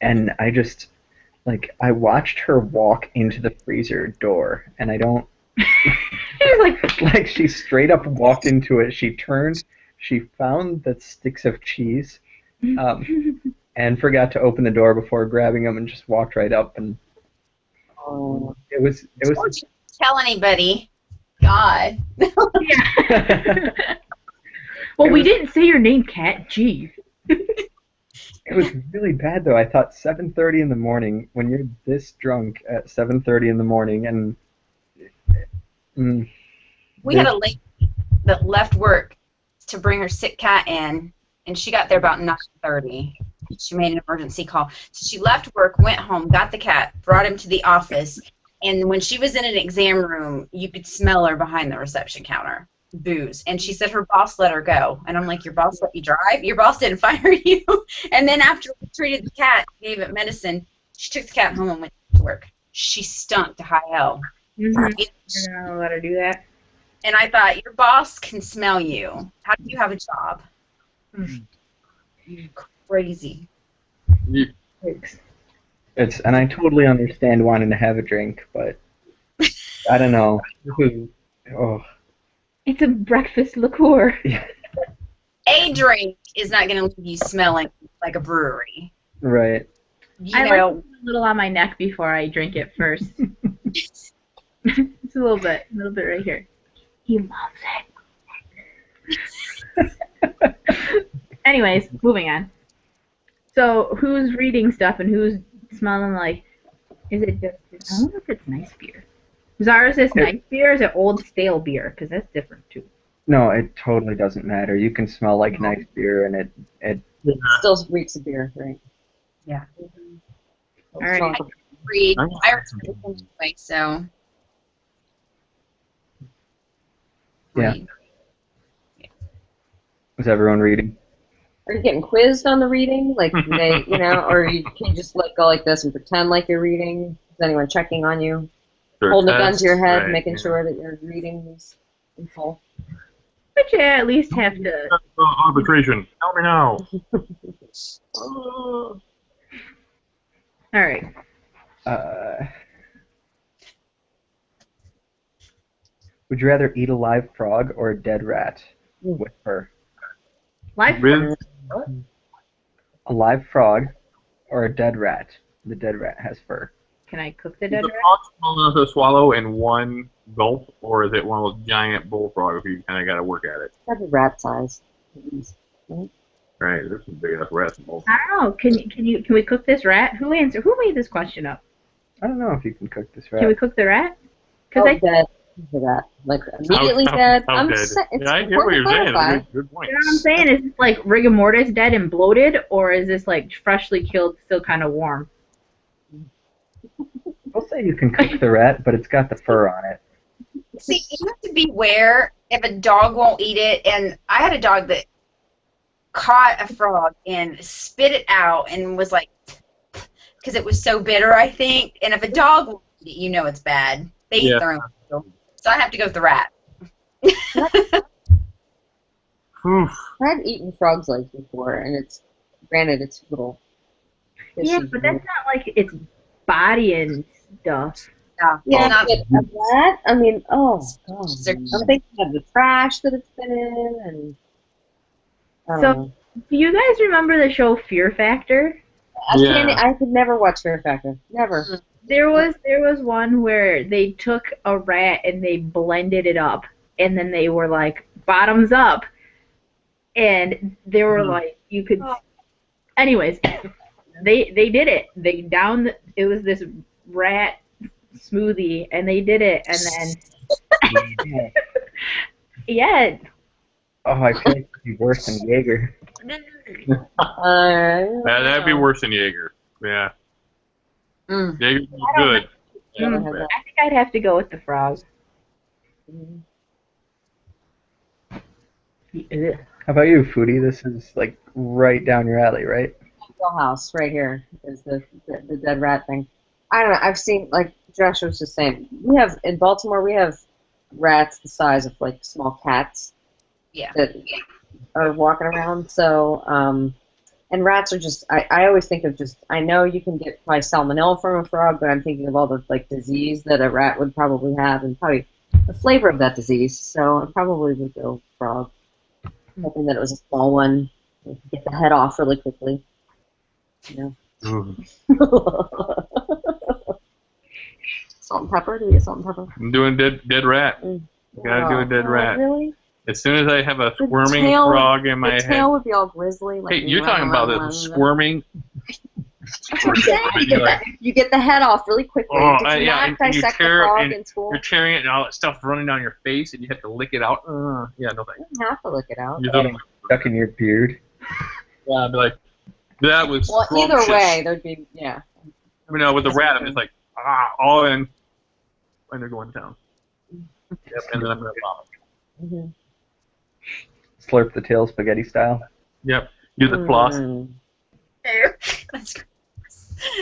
And I just, I watched her walk into the freezer door, and I don't, she straight up walked into it. She turned, she found the sticks of cheese, and forgot to open the door before grabbing them, and just walked right up, and it was. Don't you tell anybody. God. Yeah. Well, we didn't say your name, KatG. It was really bad, though. I thought 7:30 in the morning, when you're this drunk at 7:30 in the morning, and we had a lady that left work to bring her sick cat in, and she got there about 9:30. She made an emergency call. So she left work, went home, got the cat, brought him to the office, and when she was in an exam room, you could smell her behind the reception counter. Booze. And she said her boss let her go. And I'm like, your boss let you drive? Your boss didn't fire you? And then after we treated the cat, gave it medicine, she took the cat home and went to work. She stunk to high hell. Mm-hmm. You're not gonna let her do that? And I thought, your boss can smell you. How do you have a job? Crazy. And I totally understand wanting to have a drink, but I don't know. It's a breakfast liqueur. A drink is not going to leave you smelling like a brewery. Right. You I know, like to put a little on my neck before I drink it first. It's a little bit right here. He loves it. Anyways, moving on. So, who's reading stuff and who's smelling like? Is it just? I wonder if it's nice beer. Zara, is this nice beer or is it old stale beer? Because that's different too. No, it totally doesn't matter. You can smell like nice beer, and it Still reeks of beer, right? Yeah. All right. I read. I read anyway, so. Yeah. Read. Was everyone reading? Are you getting quizzed on the reading? Like, they, or you can just go like this and pretend like you're reading? Is anyone checking on you? Holding a gun to your head, making sure that you're reading these in full? But you at least have to. Arbitration. Tell me now. All right. Would you rather eat a live frog or a dead rat with fur? Live With A live frog or a dead rat? The dead rat has fur. Can I cook the dead is the rat? frog small enough to swallow in one gulp, or is it one of those giant bullfrogs where you kind of got to work at it? That's a rat size. Right, there's some big enough rats. I don't know. Can we cook this rat? Who made this question up? I don't know if you can cook this rat. Can we cook the rat? Oh, dead for that. Like, immediately dead. How dead? It's Yeah, I hear what you're saying. clarify. Good point. You know what I'm saying? Is this like rigor mortis dead and bloated, or is this like freshly killed, still kind of warm? I'll say you can cook the rat, but it's got the fur on it. See, you have to beware if a dog won't eat it. And I had a dog that caught a frog and spit it out and was like, because it was so bitter, I think. And if a dog won't eat it, you know it's bad. They eat their own food. So I have to go with the rat. I've eaten frog's legs before, and it's little. Yeah, but that's not like its body and stuff. Yeah, not, but that, I mean, oh god, I'm thinking of the trash that it's been in, and So, do you guys remember the show Fear Factor? I could never watch Fear Factor. Never. There was one where they took a rat and they blended it up, and then they were like bottoms up, and they were like you could. Anyways, they did it. They downed. It was this rat smoothie, and they did it, and then yeah. Oh, I feel like it'd be worse than Jaeger. That'd be worse than Jaeger. Yeah. Jaeger's good. I think I'd have to go with the frog. How about you, Foodie? This is like right down your alley, right? House right here is the dead rat thing. I don't know. I've seen, like Josh was just saying, we have in Baltimore we have rats the size of like small cats. Yeah. That are walking around. So and rats are just. I always think of just. I know you can get probably salmonella from a frog, but I'm thinking of all the like disease that a rat would probably have, and probably the flavor of that disease. So I probably would go frog, hoping that it was a small one. Get the head off really quickly. You know. Salt and pepper? Do we get salt and pepper? I'm doing dead rat. Gotta do a dead rat. Really? As soon as I have a squirming frog in my head. The tail would be all grizzly. Like Hey, you're talking about the squirming. You get the head off really quickly. Oh, Did you not and you dissect tear the frog and in school? you're tearing it, and all that stuff's running down your face, and you have to lick it out. Yeah, no thanks. You don't have to lick it out. You're talking- Stuck in your beard. Yeah, I'd be like, that was. Well, either scrumptious. way, there'd be I mean, no, with the rat, I'm just like, all in, and they're going down. Yep, and then I'm gonna vomit. Slurp the tail spaghetti style. Yep, use the floss. That's great.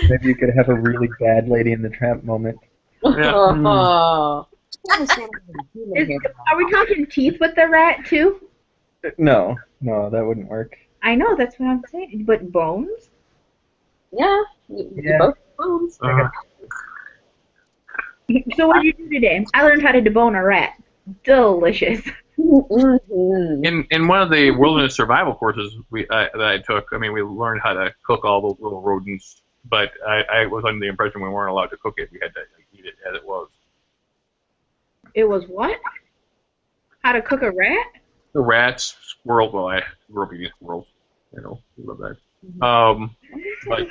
Maybe you could have a really bad Lady in the Tramp moment. Yeah. Oh. Are we talking teeth with the rat too? No, that wouldn't work. I know, that's what I'm saying. But bones? Yeah. Yeah. Both bones. So what did you do today? I learned how to debone a rat. Delicious. In one of the wilderness survival courses that I took, I mean, we learned how to cook all those little rodents, but I was under the impression we weren't allowed to cook it. We had to eat it as it was. It was what? How to cook a rat? The rats, squirrels. Well, I grew up eating squirrels. You know, love that. But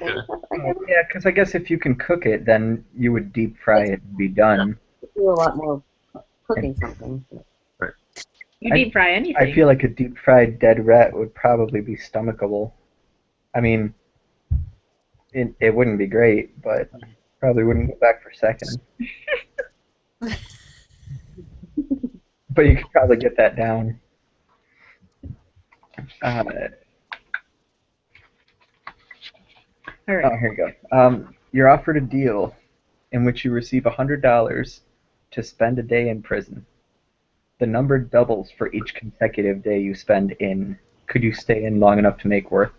Yeah, because I guess if you can cook it, then you would deep fry it and be done. Do a lot more cooking something. You deep fry anything. I feel like a deep fried dead rat would probably be stomachable. I mean, it wouldn't be great, but probably wouldn't go back for second. But you could probably get that down. All right. Oh, here you go. You're offered a deal in which you receive $100 to spend a day in prison. The number doubles for each consecutive day you spend in. Could you stay in long enough to make would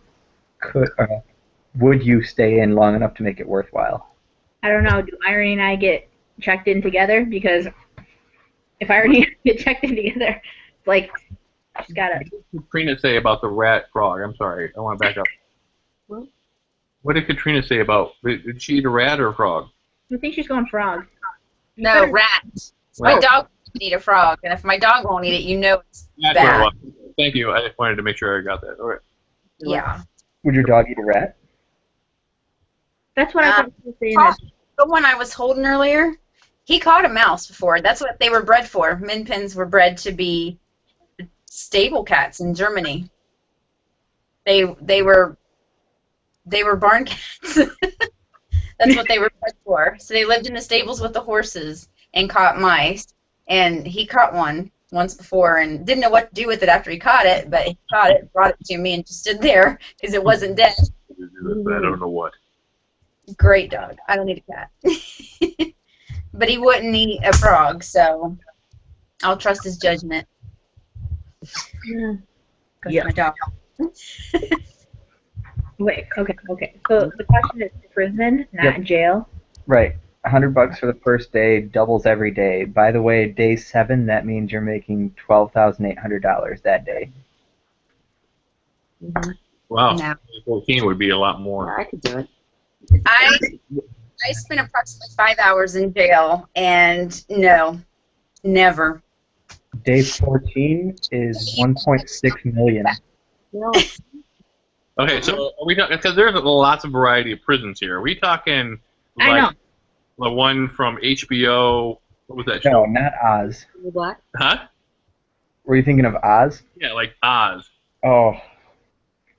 you stay in long enough to make it worthwhile? I don't know. Do Irony and I get checked in together? Because if Irony and I get checked in together, it's like, she's got to... what did Katrina say about the rat frog? I'm sorry, I want to back up. What did Katrina say about, did she eat a rat or a frog? I think she's going frog. No, rat. My dog would eat a frog, and if my dog won't eat it, you know it's That's what it bad. was. Thank you. I just wanted to make sure I got that. All right. Yeah. Would your dog eat a rat? That's what I thought she was saying. The one I was holding earlier, he caught a mouse before. That's what they were bred for. Min pins were bred to be stable cats in Germany. They were barn cats. That's what they were bred for. So they lived in the stables with the horses and caught mice. And he caught one once before and didn't know what to do with it after he caught it, but he caught it, brought it to me, and just stood there because it wasn't dead. But I don't know what. Great dog. I don't need a cat. But he wouldn't eat a frog, so I'll trust his judgment. Yeah. My dog. Wait, okay. So the question is prison, not jail. Right. $100 for the first day, doubles every day. By the way, day 7, that means you're making $12,800 that day. Mm-hmm. Wow. No. 14 would be a lot more. Yeah, I could do it. I spent approximately 5 hours in jail, and no, never. Day 14 is 1.6 million. No. Okay, so are we talking, because there's lots of variety of prisons here. Are we talking I know. like the one from HBO? What was that No, show? not Oz. Black? Huh? Were you thinking of Oz? Yeah, like Oz. Oh,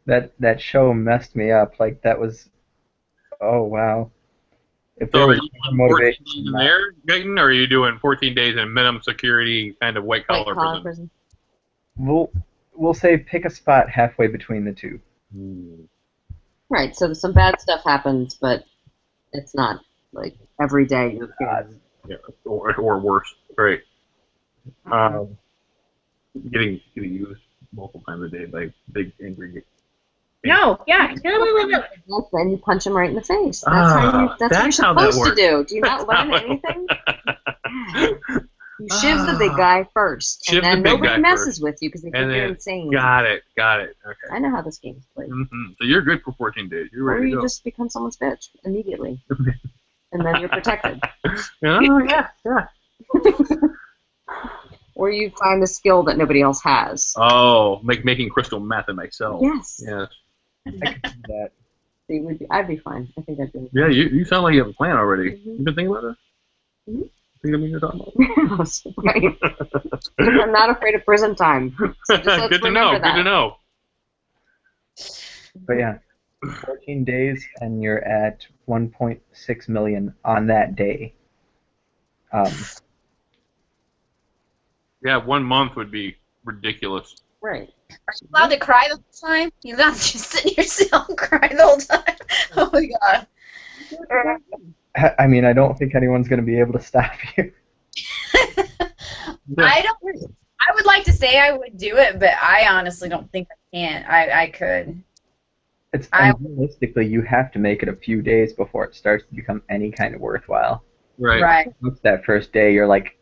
that show messed me up. Like that was. Oh wow. If So there are was you more doing 14 motivation days than in that- there, Gayton, or are you doing 14 days in minimum security kind of white White collar collar prison? prison. we'll say pick a spot halfway between the two. Right, so some bad stuff happens, but it's not like every day you're feeling. Yeah, or worse. Right. Getting used multiple times a day by big angry. No, yeah. Then you punch him right in the face. That's what you're that's how that supposed to works. do. Do you not learn That's how it anything? You shiv the big guy first, Shiv and then the big nobody guy messes first. with you because they think And you're then, insane. got it. Okay. I know how this game's played. So you're good for 14 days. You're Or ready to you go. just become someone's bitch immediately, and then you're protected. Oh, yeah. Or you find a skill that nobody else has. Oh, making crystal meth in myself. Yes. Yes. I could do that. See, I'd be fine. I think I'd be. Yeah, you sound like you have a plan already. Mhm. You been thinking about it? Mhm. Think of me you're talking about? Yes, right. I'm not afraid of prison time. So just let's Good to remember know. that. Good to know. But yeah, 14 days and you're at 1.6 million on that day. Yeah, 1 month would be ridiculous. Right. Are you allowed to cry the whole time? You're not just sit in your cell and cry the whole time. Oh my god. I mean, I don't think anyone's going to be able to stop you. I would like to say I would do it, but I honestly don't think I can. I could. And realistically, you have to make it a few days before it starts to become any kind of worthwhile. Right. Once that first day, you're like,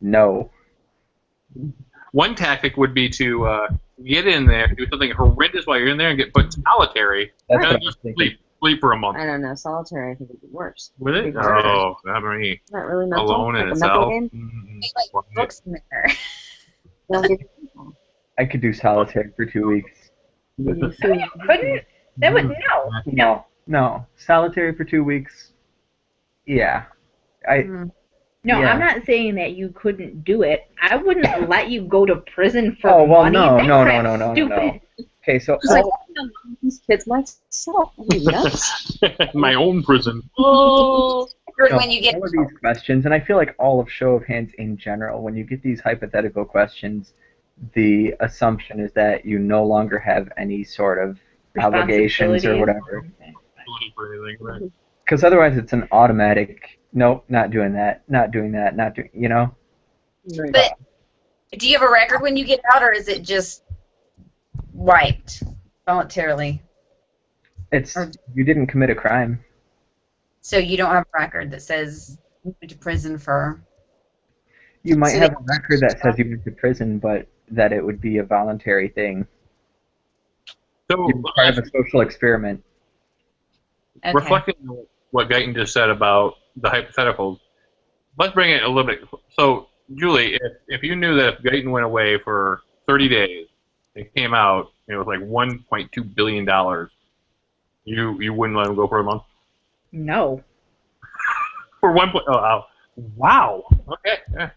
no. One tactic would be to get in there, do something horrendous while you're in there, and get put solitary, That's and what then I was just thinking. sleep for a month. I don't know. Solitary, I think, would be worse. With it? Big murder. Oh, that me. Not really mental. Alone like in a itself. mental game. Like books in there. Don't get- I could do solitary for 2 weeks. Couldn't? That would No. Solitary for 2 weeks. Yeah. No, Yeah. I'm not saying that you couldn't do it. I wouldn't let you go to prison for Oh, well, money. no, That no, crap's no, no, no, stupid. no. Okay, so It's like, these kids myself. Yes. My own prison. When you get all of these questions, and I feel like all of Show of Hands in general, when you get these hypothetical questions, the assumption is that you no longer have any sort of obligations or whatever. For anything, right? Because otherwise it's an automatic, nope, not doing that, not doing that, not doing, you know? Right. But do you have a record when you get out, or is it just wiped voluntarily? It's, you didn't commit a crime. So you don't have a record that says you went to prison for. You might So have a record that says you went to prison, but that it would be a voluntary thing. So, You're part of a social experiment. Okay. reflecting on what Guyton just said about the hypotheticals, let's bring it a little bit. So, Julie, if you knew that if Guyton went away for 30 days and came out, and it was like $1.2 billion, you wouldn't let him go for a month? No. For one point, oh, wow. Okay. Yeah.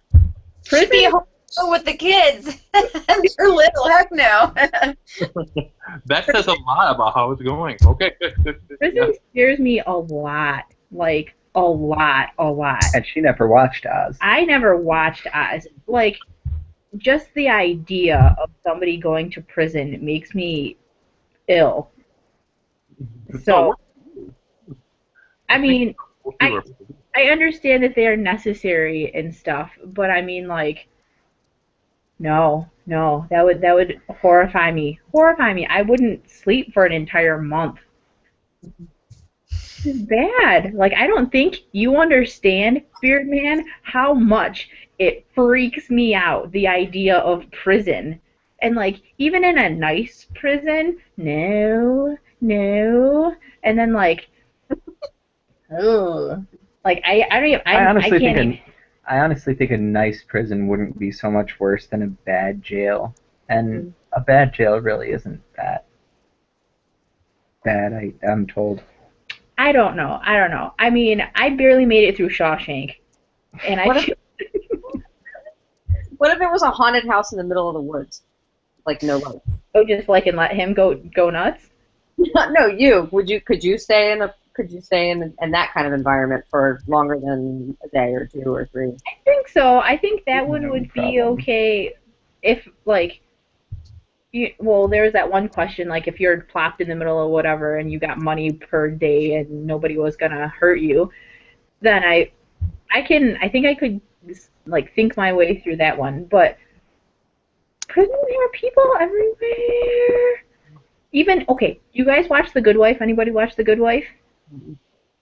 Should be a whole show with the kids. They're little. Heck no. That says a lot about how it's going. Okay, good. Prison scares me a lot. Like, a lot. And she never watched Oz. I never watched Oz. Like, just the idea of somebody going to prison makes me ill. So, I mean, I understand that they are necessary and stuff, but I mean, like, no, that would horrify me. I wouldn't sleep for an entire month. This is bad. Like, I don't think you understand, Beard Man, how much it freaks me out, the idea of prison. And, like, even in a nice prison, no. And then, like, Ooh. Like I don't even, I honestly can't think even. I honestly think a nice prison wouldn't be so much worse than a bad jail, and a bad jail really isn't that bad. I'm told. I don't know. I mean, I barely made it through Shawshank, and I What if feel what if it was a haunted house in the middle of the woods, like no light? oh, just like and let him go nuts. No, you. Could you stay in that kind of environment for longer than a day or 2 or 3? I think so. I think that one No would be problem. okay if like well, there was that one question, like if you're plopped in the middle of whatever and you got money per day and nobody was gonna hurt you, then I think I could like think my way through that one. But prison, there are people everywhere. Even okay, you guys watch The Good Wife? Anybody watch The Good Wife?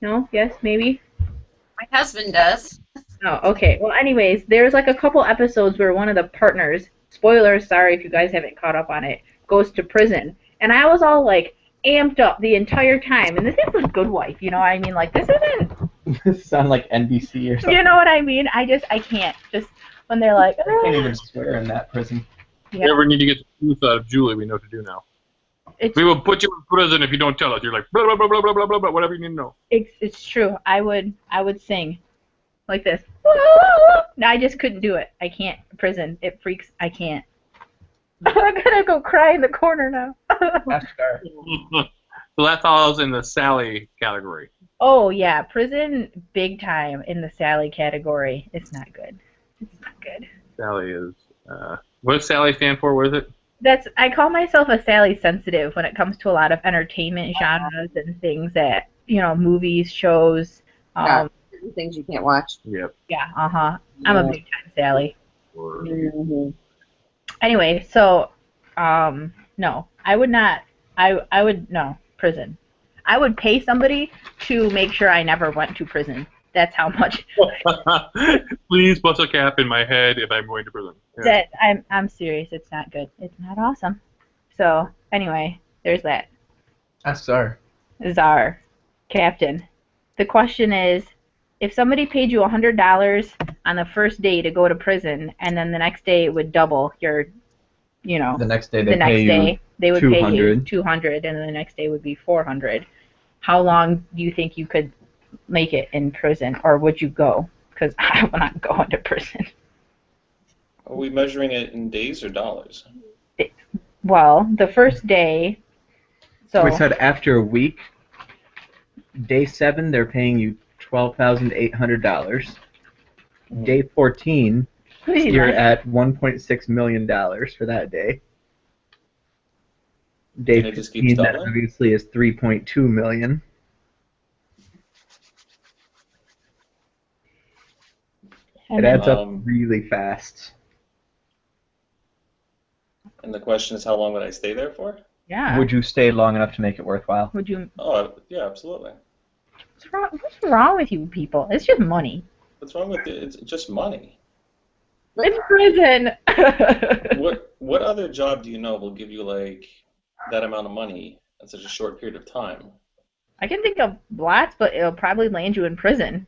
No? Yes? Maybe? My husband does. Oh, okay. Well, anyways, there's like a couple episodes where one of the partners, spoilers, sorry if you guys haven't caught up on it, goes to prison. And I was all like amped up the entire time. And this is The Good Wife, you know what I mean? Like, this isn't, This sound like NBC or something. you know what I mean? I can't. Just when they're like, I can't even swear in that prison. If you ever need to get the truth out of Julie, we know what to do now. We will put you in prison if you don't tell us. You're like, blah, blah, blah, blah, blah, blah, blah, blah, whatever you need to know. it's true. I would sing like this. No, I just couldn't do it. I can't. Prison. It freaks. I can't. I'm gonna go cry in the corner now. Oscar. So that falls in the Sally category. Oh yeah, prison big time in the Sally category. It's not good. It's not good. Sally is, what does Sally stand for? What is it? I call myself a Sally sensitive when it comes to a lot of entertainment genres and things that, movies, shows. Things you can't watch. Yep. Yeah, I'm a big time Sally. Mm-hmm. Anyway, so no, I would not. I would no prison. I would pay somebody to make sure I never went to prison. That's how much. Please bust a cap in my head if I'm going to prison. Yeah. That I'm serious. It's not good. It's not awesome. So anyway, there's that. Oscar. Czar, Captain. The question is, if somebody paid you $100 on the first day to go to prison, and then the next day it would double your, The next day the next day they would pay you 200. 200, and then the next day would be 400. How long do you think you could make it in prison, or would you go? Because I will not go into prison. Are we measuring it in days or dollars? Well, the first day. So we said after a week, day 7 they're paying you $12,800. Day 14, you're at $1.6 million for that day. Day And it just keeps 15, that doubling? obviously is $3.2 million. It adds up really fast. And the question is, how long would I stay there for? Yeah. Would you stay long enough to make it worthwhile? Would you? Oh, yeah, absolutely. What's wrong with you people? It's just money. What's wrong with it? It's just money. It's prison. What other job do you know will give you like that amount of money in such a short period of time? I can think of lots, but it'll probably land you in prison.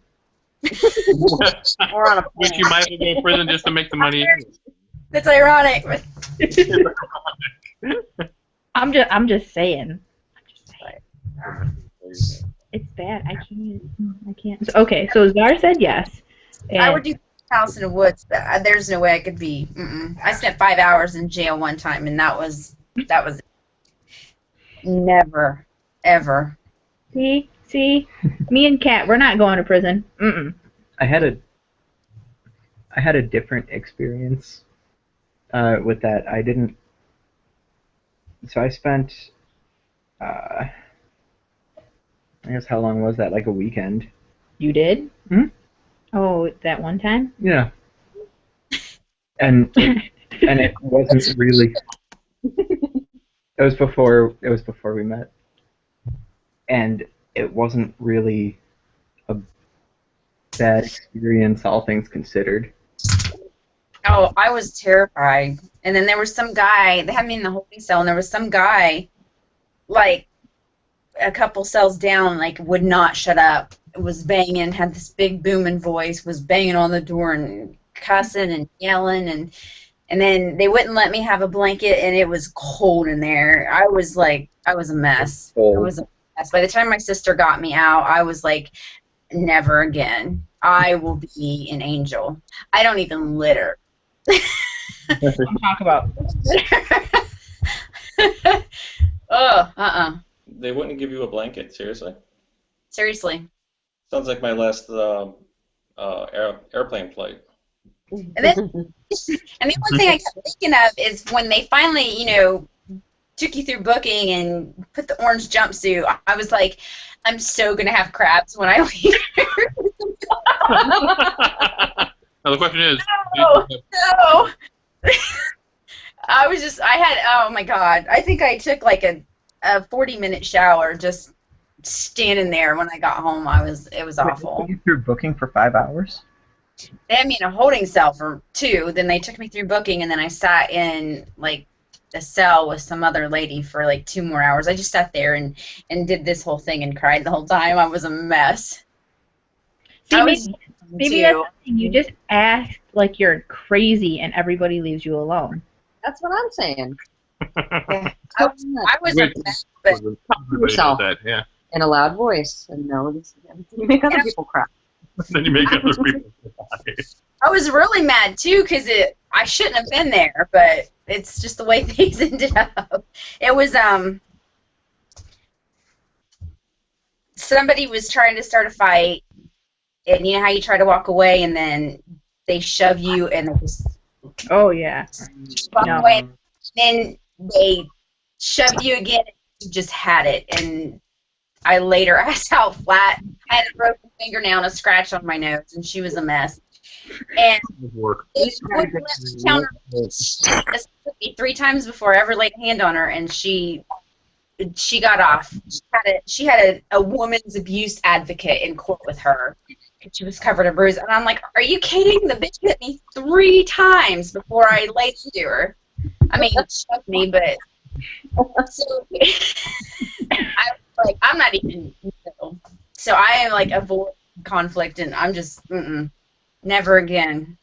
Or on a Which you might as well go to prison just to make the money. That's ironic. I'm just saying. It's bad. I can't. Okay, so Czar said yes. I would do house in the woods, but there's no way I could be. I spent 5 hours in jail one time, and that was never, ever. See, me and Kat, we're not going to prison. I had a different experience with that. I didn't. So I spent. I guess how long was that? Like a weekend. You did? Hmm? Oh, that one time? Yeah. And it wasn't really. It was before we met. And it wasn't really a bad experience, all things considered. Oh, I was terrified. And then there was some guy, they had me in the holding cell, and there was some guy, like, a couple cells down, like, would not shut up. was banging, had this big booming voice, was banging on the door and cussing and yelling, and then they wouldn't let me have a blanket, and it was cold in there. I was a mess. I was a mess. By the time my sister got me out, I was like, never again. I will be an angel. I don't even litter. Let's talk about. Oh, They wouldn't give you a blanket, seriously? seriously. Sounds like my last airplane flight. And then, and the only thing I kept thinking of is when they finally, took you through booking and put the orange jumpsuit. I was like, I'm so gonna have crabs when I leave. Now the question is, No. Oh my God. I think I took like a 40-minute shower just standing there when I got home. It was awful. Wait, you through booking for 5 hours? They had me in a holding cell for 2. Then they took me through booking, and then I sat in like a cell with some other lady for like 2 more hours. I just sat there and did this whole thing and cried the whole time. I was a mess. See, maybe that's something you just act like you're crazy, and everybody leaves you alone. That's what I'm saying. Yeah. I was a mess, but Talk to yourself yeah. in a loud voice and know you make other people cry. Then you make other people cry. I was really mad too because I shouldn't have been there, but it's just the way things ended up. It was somebody was trying to start a fight, and you know how you try to walk away and then they shove you and they just Oh yeah. walk No. away, and then they shoved you again. And you just had it, and I laid her ass out flat. I had a broken fingernail and a scratch on my nose, and she was a mess. And Work. it wouldn't let me counter. This took me 3 times before I ever laid a hand on her, and she got off. She had a woman's abuse advocate in court with her. And she was covered in bruises. And I'm like, are you kidding? The bitch hit me 3 times before I laid into her. I mean, she shoved me, but so I was like, I'm not even. So I am like avoid conflict, and I'm just never again.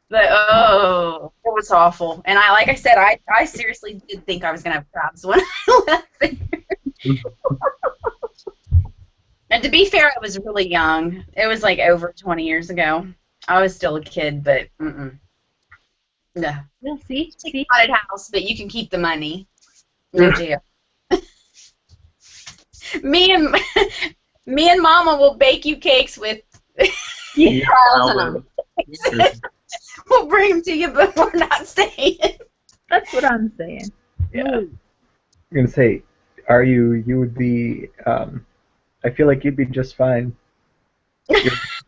But oh, it was awful. And like I said, I seriously did think I was gonna have crabs when I left there. And to be fair, I was really young. It was like over 20 years ago. I was still a kid, but no. We'll see. Take a haunted house, but you can keep the money. No jail. Me and Mama will bake you cakes with. We'll bring them to you, but we're not staying. That's what I'm saying. Yeah. I'm gonna say, you would be. I feel like you'd be just fine.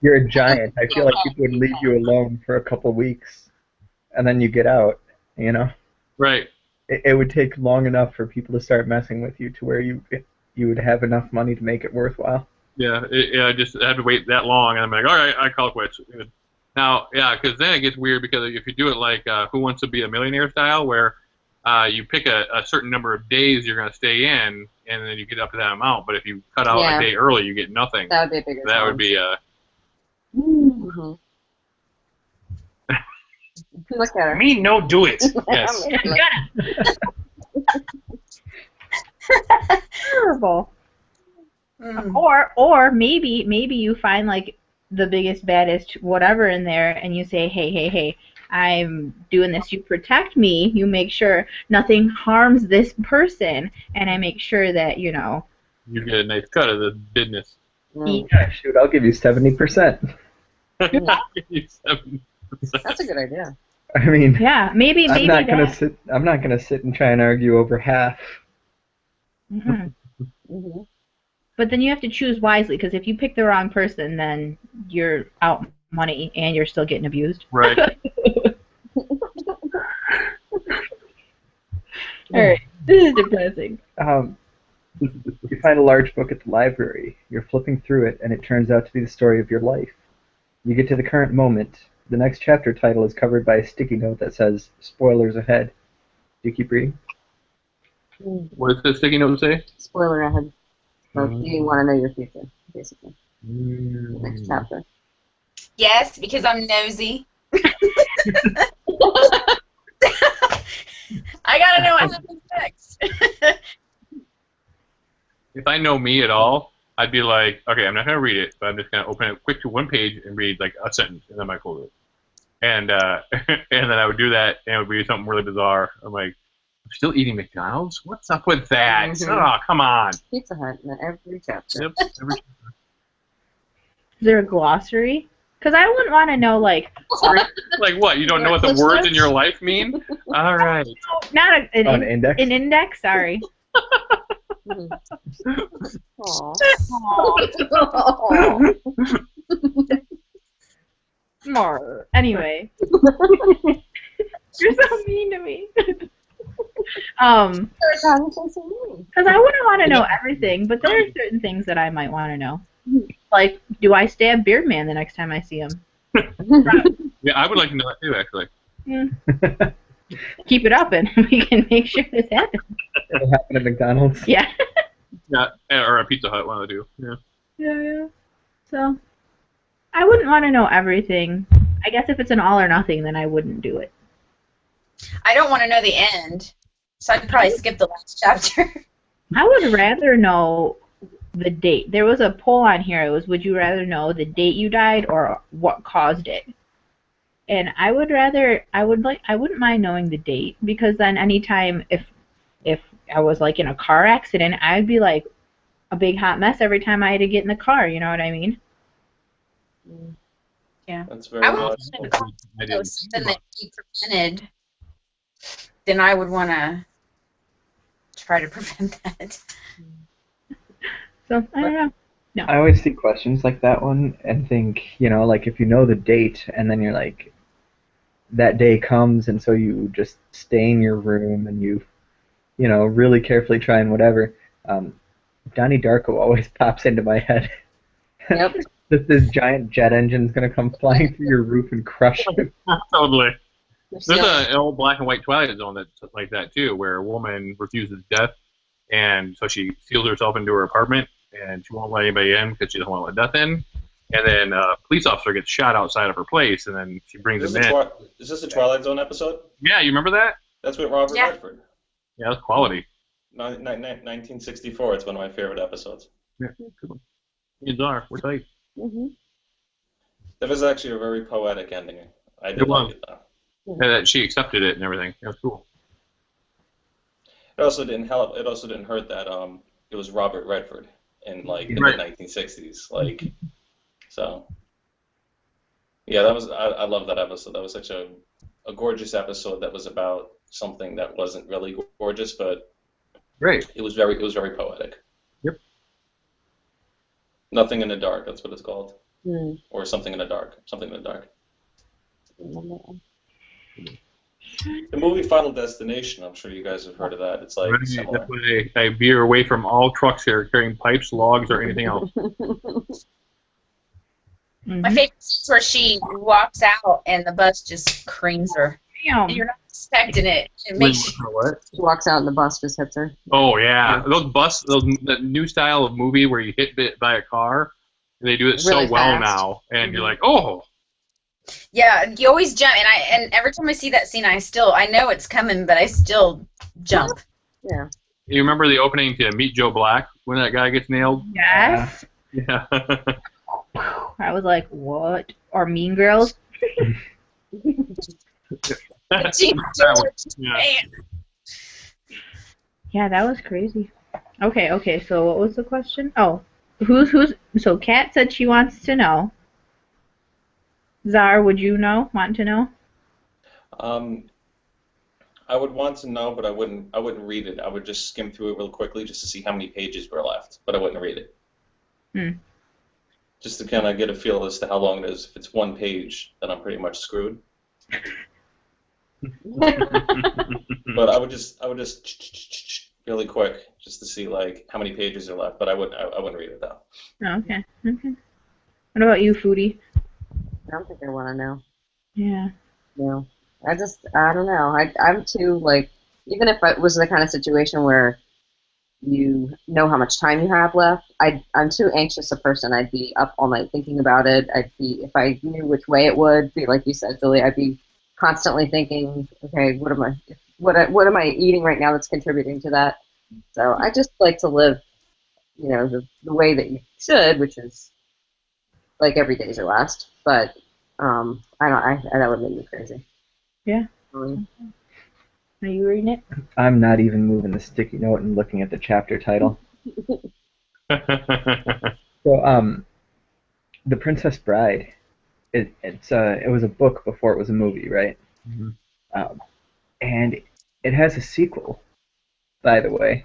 You're a giant. I feel like people would leave you alone for a couple weeks, and then you get out. Right. It would take long enough for people to start messing with you to where you would have enough money to make it worthwhile. Yeah. I just had to wait that long, and I'm like, all right, I call it quits. Now, yeah, because then it gets weird because if you do it like Who Wants to Be a Millionaire style, where you pick a certain number of days you're going to stay in, and then you get up to that amount. But if you cut out a day early, you get nothing. That would be a bigger That would be Mm-hmm. Look at her. Me no do it. Yes. Terrible. Or maybe you find like the biggest, baddest whatever in there, and you say, hey, I'm doing this. You protect me. You make sure nothing harms this person, and I make sure that You get a nice cut of the business. Yeah, shoot, I'll give you 70%. I'll give you 70%. That's a good idea. I mean, yeah, maybe I'm not gonna that. sit. I'm not gonna sit and try and argue over half. Mm-hmm. But then you have to choose wisely, because if you pick the wrong person, then you're out money and you're still getting abused. Right. Alright, this is depressing. You find a large book at the library. You're flipping through it, and it turns out to be the story of your life. You get to the current moment. The next chapter title is covered by a sticky note that says, "Spoilers ahead." Do you keep reading? What does the sticky note say? Spoiler ahead. So you want to know your future, basically. Next chapter. Yes, because I'm nosy. I gotta know what happens next. If I know me at all, I'd be like, okay, I'm not gonna read it, but I'm just gonna open it quick to one page and read like a sentence, and then I might close it. And and then I would do that, and it would be something really bizarre. I'm like, I'm still eating McDonald's? What's up with that? Oh, come on. Pizza Hut in every chapter. Yep, Is there a glossary? Because I wouldn't want to know, like... like what? You don't know what the words in your life mean? All right. No, not an index? An index, sorry. Aww. More. Anyway. You're so mean to me. Because I wouldn't want to know everything, but there are certain things that I might want to know. Like, do I stab Beardman the next time I see him? Yeah, I would like to know that too, actually. Keep it up, and we can make sure this happens. It'll happen at McDonald's. Yeah. Yeah, or a Pizza Hut, one of the two. Yeah. Yeah. So, I wouldn't want to know everything. I guess if it's an all or nothing, then I wouldn't do it. I don't want to know the end, so I'd probably skip the last chapter. I would rather know the date. There was a poll on here. It was, would you rather know the date you died or what caused it? And I wouldn't mind knowing the date, because then anytime if I was like in a car accident, I'd be like a big hot mess every time I had to get in the car. You know what I mean? Yeah. That's very I would much. want to know something that you prevented. Then I would want to try to prevent that. So I don't know. No. I always see questions like that one and think, like if you know the date and then you're like, that day comes and so you just stay in your room and you really carefully try and whatever. Donnie Darko always pops into my head. Yep. this giant jet engine's going to come flying through your roof and crush you. Totally. There's an old black and white Twilight Zone that's like that too, where a woman refuses death, and so she seals herself into her apartment, and she won't let anybody in because she doesn't want to let death in. And then a police officer gets shot outside of her place, and then she brings him in. Is this a Twilight Zone episode? Yeah, you remember that? That's with Robert Redford. Yeah, that's quality. 1964. It's one of my favorite episodes. Yeah, good one. You are. We're tight. That was actually a very poetic ending. I did like it though. Yeah, that she accepted it and everything. That was cool. It also didn't help. It also didn't hurt that it was Robert Redford in the 1960s. So yeah, that was I love that episode. That was such a gorgeous episode that was about something that wasn't really gorgeous, but it was very poetic. Yep. Nothing in the Dark. That's what it's called. Or Something in the Dark. Something in the Dark. The movie Final Destination, I'm sure you guys have heard of that. It's like similar. I veer away from all trucks that are carrying pipes, logs, or anything else. My favorite is where she walks out and the bus just creams her. Damn. And you're not expecting it. It makes What? She walks out and the bus just hits her. Oh yeah, that new style of movie where you hit bit by a car. They do it Really so well fast. now, and you're like, oh. Yeah, you always jump, and every time I see that scene, I know it's coming, but I still jump. Yeah. You remember the opening to Meet Joe Black when that guy gets nailed? Yes. Yeah. I was like, what? Or Mean Girls? Yeah, that was crazy. Okay, so what was the question? Oh, so Kat said she wants to know. Czar, would you want to know? I would want to know, but I wouldn't read it. I would just skim through it real quickly just to see how many pages were left, but I wouldn't read it. Just to kind of get a feel as to how long it is. If it's one page, then I'm pretty much screwed. But I would just really quick just to see how many pages are left, but I wouldn't read it though. Oh, okay. What about you, Foodie? I don't think I want to know. Yeah. No. I don't know. I'm too, even if it was the kind of situation where, you know how much time you have left. I'm too anxious a person. I'd be up all night thinking about it. If I knew which way it would be, like you said, Julie, I'd be constantly thinking, okay, what am I eating right now that's contributing to that? So I just like to live, the way that you should, which is like every day's your last. But that would make me crazy. Yeah. Are you reading it? I'm not even moving the sticky note and looking at the chapter title. So, The Princess Bride. It was a book before it was a movie, right? Mm-hmm. And it has a sequel, by the way.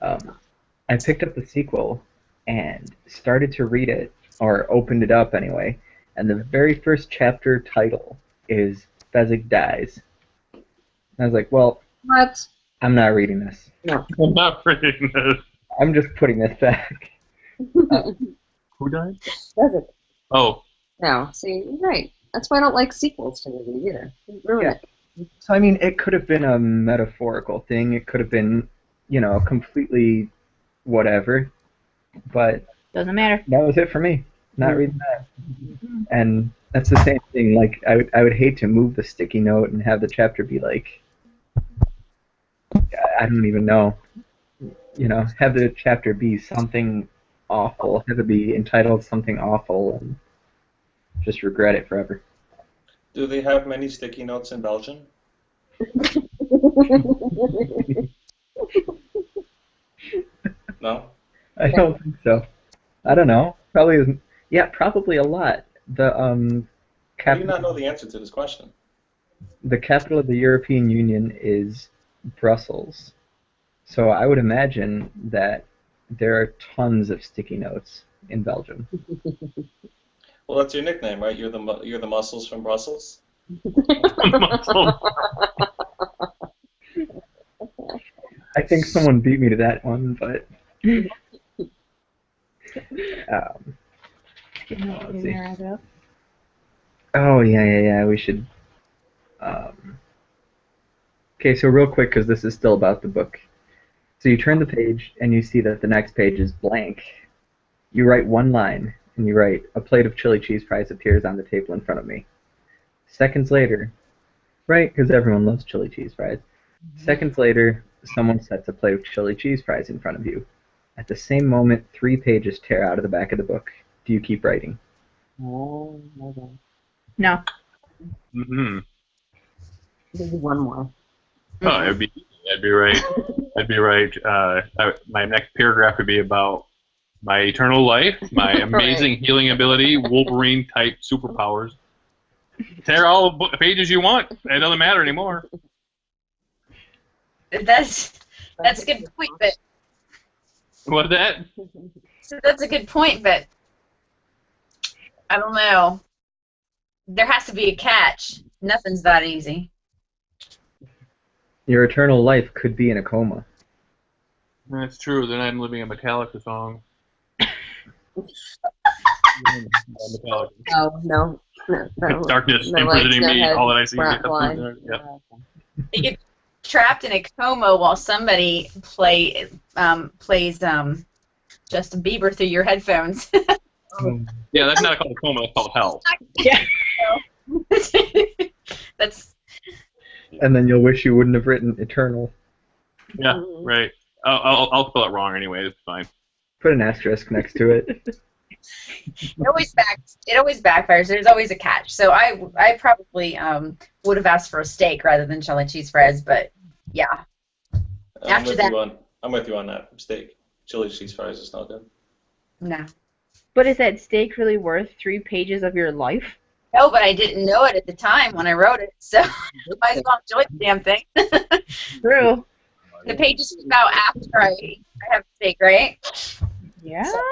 I picked up the sequel and started to read it, or opened it up anyway, and the very first chapter title is Fezzik Dies. And I was like, well, What? I'm not reading this. No. I'm not reading this. I'm just putting this back. Who died? Does it? Oh. No. See, you're right. That's why I don't like sequels to movies either. They ruin it. So, I mean, it could have been a metaphorical thing. It could have been, completely whatever. But Doesn't matter. that was it for me. Not reading that. And that's the same thing. Like, I would hate to move the sticky note and have the chapter be like, I don't even know. Have the chapter be something awful. Have it be entitled something awful and just regret it forever. Do they have many sticky notes in Belgium? No? I don't think so. I don't know. Probably, yeah, probably a lot. The How do you capital, not know the answer to this question? the capital of the European Union is Brussels. So I would imagine that there are tons of sticky notes in Belgium. Well, that's your nickname, right? You're the muscles from Brussels. I think someone beat me to that one, but let's see. Oh yeah. We should. Okay, so real quick, because this is still about the book. So you turn the page and you see that the next page is blank. You write one line and you write, "A plate of chili cheese fries appears on the table in front of me." Seconds later, right, because everyone loves chili cheese fries. Seconds later, someone sets a plate of chili cheese fries in front of you. At the same moment, 3 pages tear out of the back of the book. Do you keep writing? Oh, my God. No. Mm-hmm. Maybe one more. Oh, I'd be right. I'd be right. My next paragraph would be about my eternal life, my amazing healing ability, Wolverine-type superpowers. Tear all the pages you want. It doesn't matter anymore. That's a good point, but What's that? that's a good point, but I don't know. There has to be a catch. Nothing's that easy. Your eternal life could be in a coma. That's true. Then I'm living a Metallica song. Metallica. No. Darkness No imprisoning legs, no me. head, All that I see. front line. Yeah. You get trapped in a coma while somebody plays Justin Bieber through your headphones. Yeah, that's not called a coma. That's called hell. Yeah. That's. And then you'll wish you wouldn't have written eternal. Yeah, right. I'll spell it wrong anyway. It's fine. Put an asterisk next to it. It always backfires. There's always a catch. So I probably would have asked for a steak rather than chili cheese fries, but yeah. I'm with you on that. Steak. Chili cheese fries is not good. No. But is that steak really worth 3 pages of your life? No, but I didn't know it at the time when I wrote it, so might as well enjoy the damn thing. True. The pages come out after I have steak, right? Yeah. So,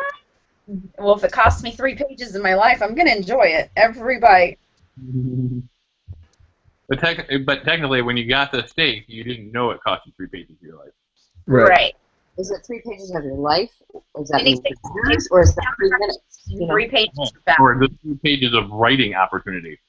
well, if it costs me 3 pages in my life, I'm going to enjoy it, every bite. But technically, when you got the steak, you didn't know it cost you 3 pages of your life. Right. Is it 3 pages of your life? Is that Anything. years, or is that 3 minutes? 3 pages back. Or the 3 pages of writing opportunity.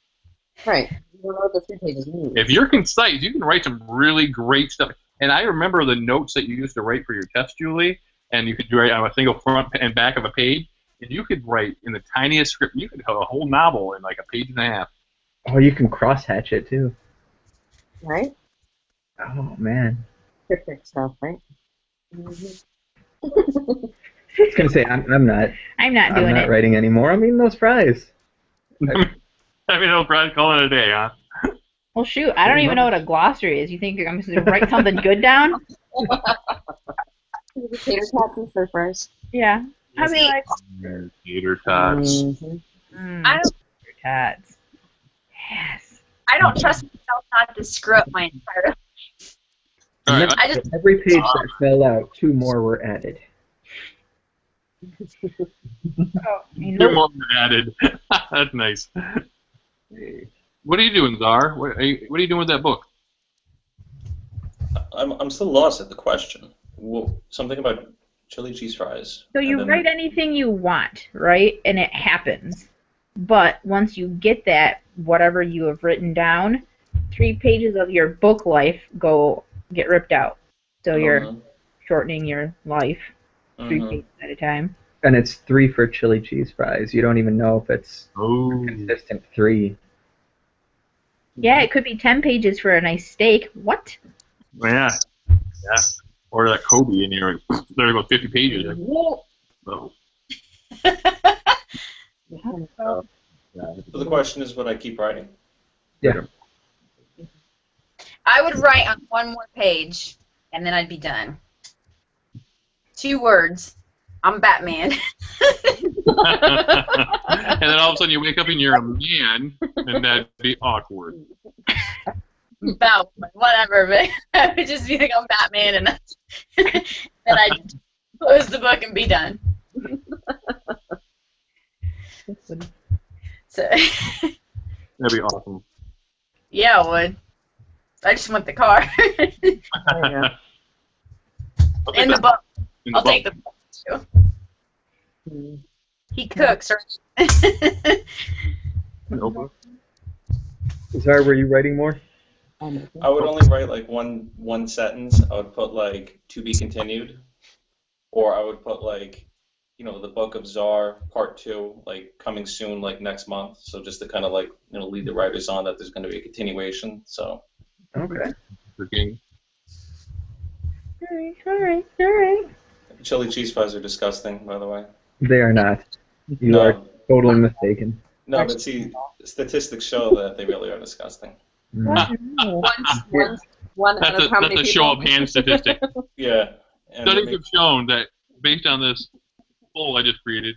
Right. You don't know what the 3 pages mean. If you're concise, you can write some really great stuff. And I remember the notes that you used to write for your test, Julie, and you could write on a single front and back of a page, and you could write in the tiniest script. You could have a whole novel in like a page and a half. Oh, you can cross-hatch it, too. Right? Oh, man. Cryptic stuff, right? Mm-hmm. I was going to say, I'm not I'm not doing it. writing anymore. I'm eating those fries. I mean, it'll probably call it a day, huh? Well, shoot, I don't even know what a glossary is. You think I'm supposed to write something good down? Tater tots and stir fries. Yeah. I mean, like, Tater tots. Mm-hmm. I don't. tater tots. Yes. I don't trust myself not to screw up my entire. All right, I just. Every page that fell out, 2 more were added. Oh, two more added. That's nice. What are you doing, Czar? What are you doing with that book? I'm still lost at the question. Something about chili cheese fries. So you write anything you want, right? And it happens. But once you get that, whatever you have written down, 3 pages of your book life get ripped out. So you're shortening your life 3 pages at a time. And it's 3 for chili cheese fries. You don't even know if it's a consistent 3. Yeah, it could be 10 pages for a nice steak. What? Yeah. Yeah. Or that Kobe in here. There goes 50 pages. Like, whoa. So. So the question is, would I keep writing? Yeah. I would write on 1 more page, and then I'd be done. 2 words. I'm Batman. And then all of a sudden you wake up and you're a man, and that'd be awkward. About whatever, but I would just be like, I'm Batman, and then I'd close the book and be done. So, That'd be awesome. yeah, I would. I just want the car. And the book. I'll take the book, too. He cooks, right? Nope. Sorry, were you writing more? I would only write like one sentence. I would put like to be continued, or I would put like, the Book of Czar Part 2, like coming soon, like next month. So just to kind of like lead the writers on that there's going to be a continuation. So. Okay. Cooking. All right. Chili cheese fries are disgusting, by the way. They are not. You are totally mistaken. No, but see, statistics show that they really are disgusting. One out of how many that's a people? show of hand statistic. Yeah. And Studies have shown that based on this poll I just created.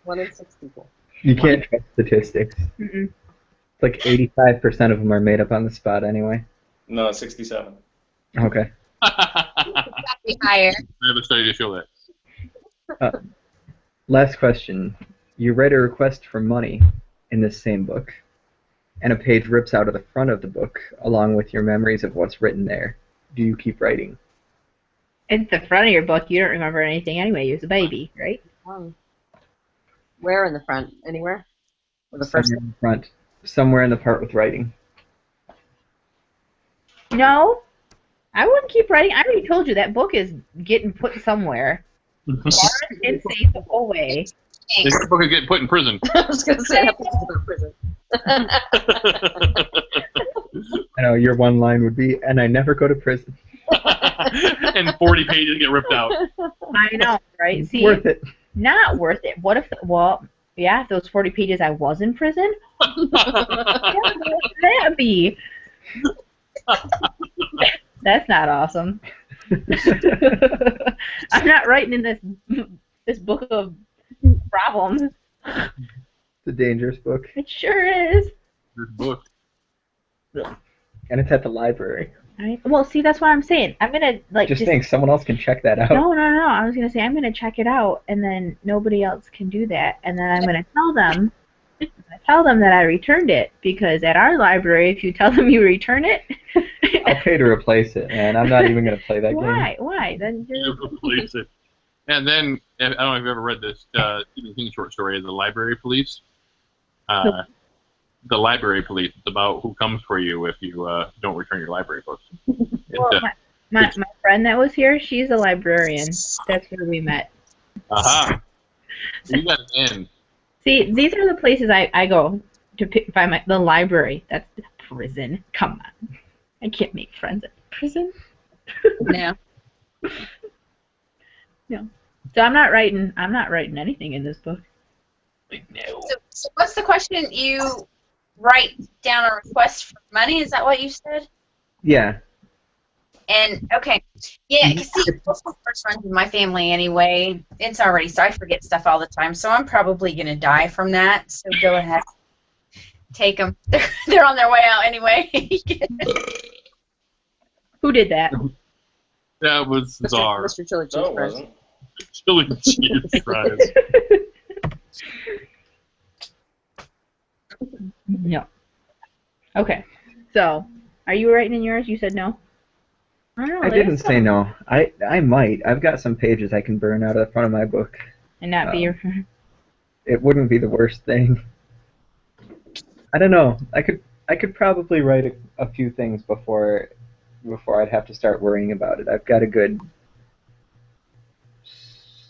1 in 6 people. You can't trust statistics. Mm-mm. It's like 85% of them are made up on the spot anyway. No, 67. Okay. Be higher. I have a study to show that. Last question. You write a request for money in this same book, and a page rips out of the front of the book along with your memories of what's written there. Do you keep writing? It's the front of your book. You don't remember anything anyway. You was a baby, right? Where in the front? Anywhere? Or the Somewhere first? in the front. Somewhere in the part with writing. No. I wouldn't keep writing. I already told you that book is getting put somewhere. Far and safe away. This book is getting put in prison. I was going to say that to the prison. I know, your one line would be, and I never go to prison. And 40 pages get ripped out. I know, right? See, Worth it. not worth it. What if, if those 40 pages I was in prison? Yeah, what would that be? That's not awesome. I'm not writing in this book of problems. It's a dangerous book. It sure is. This book. Yeah. And it's at the library. Well, see, that's what I'm saying. I'm gonna just think someone else can check that out. No. I was gonna say I'm gonna check it out, and then nobody else can do that, and then I'm gonna tell them that I returned it, because at our library, if you tell them you return it, I'll pay to replace it, and I'm not even gonna play that why? game. Why? Then You replace it. And then, I don't know if you've ever read this Stephen King short story, The Library Police. the library police. It's about who comes for you if you don't return your library books. Well, my friend that was here, she's a librarian. That's where we met. Aha! You got an in. See, these are the places I go to find the library. That's the prison. Come on. I can't make friends at prison. No. No. So I'm not writing anything in this book. No. So what's the question? You write down a request for money? Is that what you said? Yeah. And okay, yeah, because see, first runs in my family anyway. It's already so I forget stuff all the time. So I'm probably gonna die from that. So go ahead, take them. They're on their way out anyway. Who did that? That was Czar. Mr. Chili Cheese No, it Fries. wasn't. Chili cheese fries. No. Okay. So, are you writing in yours? You said no. I don't know. I didn't say no. I might. I've got some pages I can burn out of the front of my book. And not be your. It wouldn't be the worst thing. I don't know. I could probably write a few things before I'd have to start worrying about it. I've got a good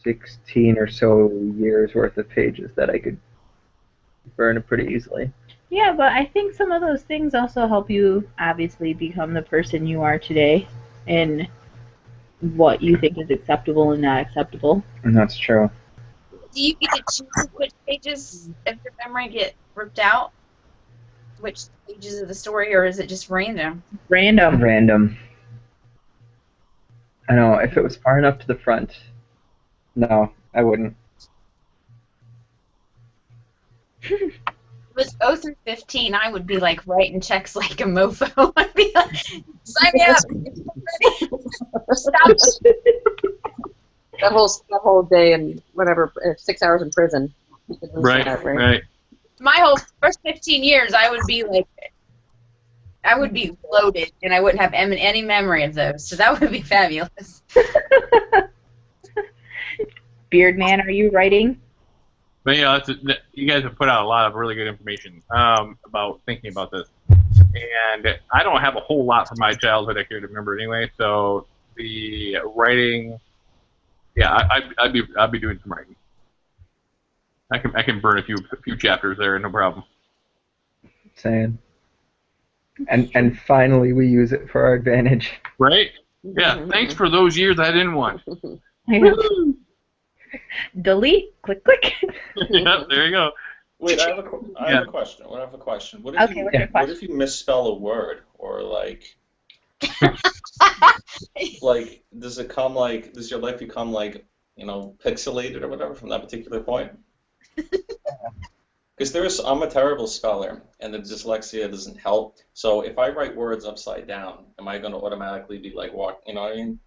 16 or so years worth of pages that I could burn pretty easily. Yeah, but I think some of those things also help you obviously become the person you are today and what you think is acceptable and not acceptable. And that's true. Do you get to choose which pages of your memory get ripped out? Which pages of the story, or is it just random? Random. Random. I know, if it was far enough to the front, no, I wouldn't. If it was 0 through 15, I would be like writing checks like a mofo. I'd be like, sign me up. Stop. That whole day and whatever, 6 hours in prison. Right. My whole first 15 years, I would be loaded, and I wouldn't have any memory of those. So that would be fabulous. Beard Man, are you writing? But yeah, you guys have put out a lot of really good information about thinking about this, and I don't have a whole lot from my childhood I care to remember anyway. So the writing, yeah, I'd be doing some writing. I can burn a few chapters there, no problem. Saying. And finally we use it for our advantage. Right? Yeah. Thanks for those years I didn't want. Delete. Click, click. Yep, there you go. Wait, I have a question. What if you misspell a word, or like does your life become like, pixelated or whatever from that particular point? Because I'm a terrible speller, and the dyslexia doesn't help. So if I write words upside down, am I going to automatically be like walking? You know what I mean?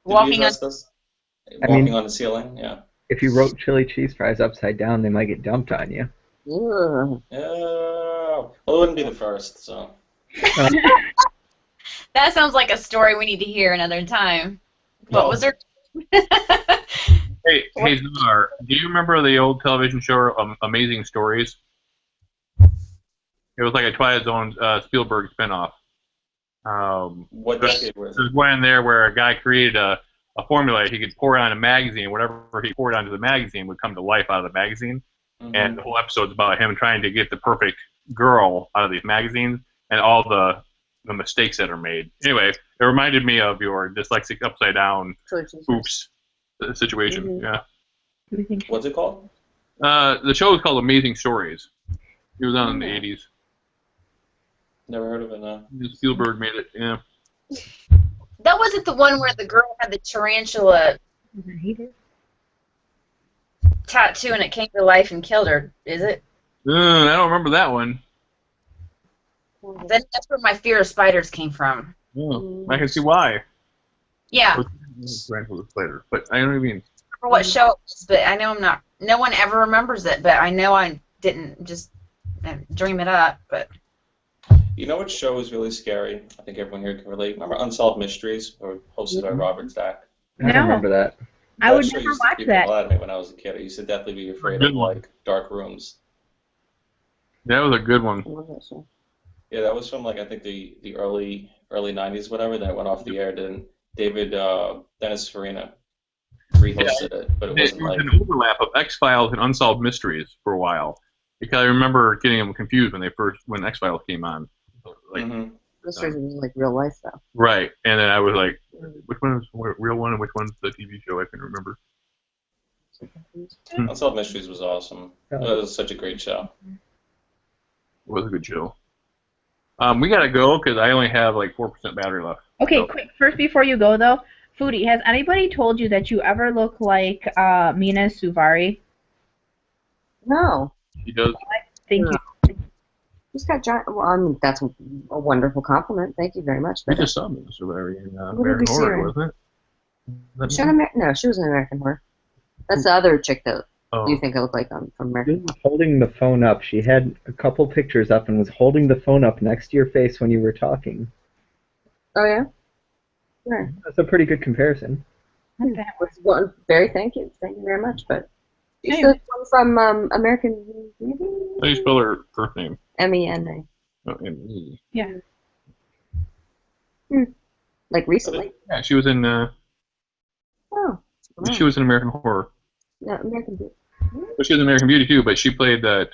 Walking on the ceiling, yeah. If you wrote chili cheese fries upside down, they might get dumped on you. Yeah. Well, it wouldn't be the first, so. That sounds like a story we need to hear another time. What was her? Hey, Czar, do you remember the old television show Amazing Stories? It was like a Twilight Zone Spielberg spinoff. What decade was it? There's one in there where a guy created a formula he could pour on a magazine. Whatever he poured onto the magazine would come to life out of the magazine. Mm-hmm. And the whole episode's about him trying to get the perfect girl out of these magazines and all the mistakes that are made. Anyway, it reminded me of your dyslexic upside down oops situation. Mm-hmm. Yeah. What's it called? The show is called Amazing Stories. It was on in the 80s. Never heard of it, no. Spielberg made it, yeah. That wasn't the one where the girl had the tarantula tattoo and it came to life and killed her, is it? I don't remember that one. That's where my fear of spiders came from. Oh, I can see why. Yeah. Spider, but I don't even remember what show it was, but I know no one ever remembers it, but I know I didn't just dream it up, but. You know what show is really scary? I think everyone here can relate. Remember Unsolved Mysteries, or hosted by Robert Stack? I don't remember that. I would never watch that. Out of me when I was a kid. I used to definitely be afraid of like dark rooms. That was a good one. I love that show. Yeah, that was from like I think the early 90s, whatever. Then it went off the air. Then Dennis Farina rehosted it, but it It wasn't was like. an overlap of X-Files and Unsolved Mysteries for a while. Because I remember getting them confused when X-Files came on. Like, Mhm. Mysteries was like real life stuff. right, and then I was like, which one is the real one and which one's the TV show? I can remember. Unsolved Mysteries was awesome. It was such a great show. It was a good show. We gotta go because I only have like 4% battery left. Okay, So- quick. First, before you go though, Foodie, has anybody told you that you ever look like Mina Suvari? No. She does. Thank No. you. She's got giant. Well, I mean, that's a wonderful compliment. Thank you very much. We But just saw Mr. Larry in did American we see her Horror, in? wasn't it? she no, she was in American Horror. That's the other chick that Oh. you think I look like from She American was holding the phone up. She had a couple pictures up and was holding the phone up next to your face when you were talking. Horror. Oh yeah. Sure. That's a pretty good comparison. Well, thank you very much. But she's Hey. the one from American How do you spell her first name? MENA. Oh, M-E. Yeah. Like recently. Yeah, she was in. Oh. Wow. She was in American Horror. Yeah, American Beauty. But she was in American Beauty too. But she played that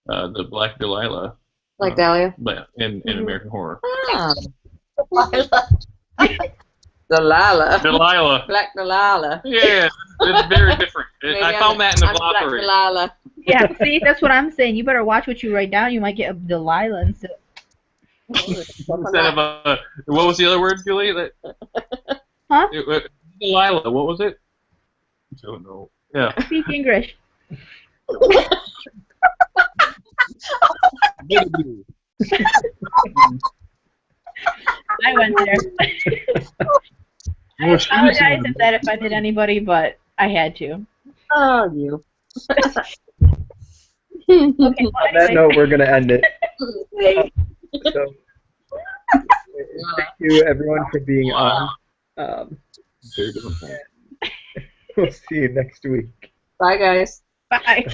the Black Delilah. Like Dahlia. But in American Horror. Ah. Delilah. Delilah. Black Delilah. Yeah, it's very different. Maybe I found that in the I'm Black glossary. Delilah. Yeah, see, that's what I'm saying. You better watch what you write down. You might get a Delilah instead. Instead of what was the other word, Julie? Huh? Delilah. What was it? I don't know. Yeah. Speak English. I went there. I apologize if that offended anybody, but I had to. Oh, you. Okay, On that note, we're going to end it. So, thank you, everyone, for being on. Very different. We'll see you next week. Bye, guys. Bye.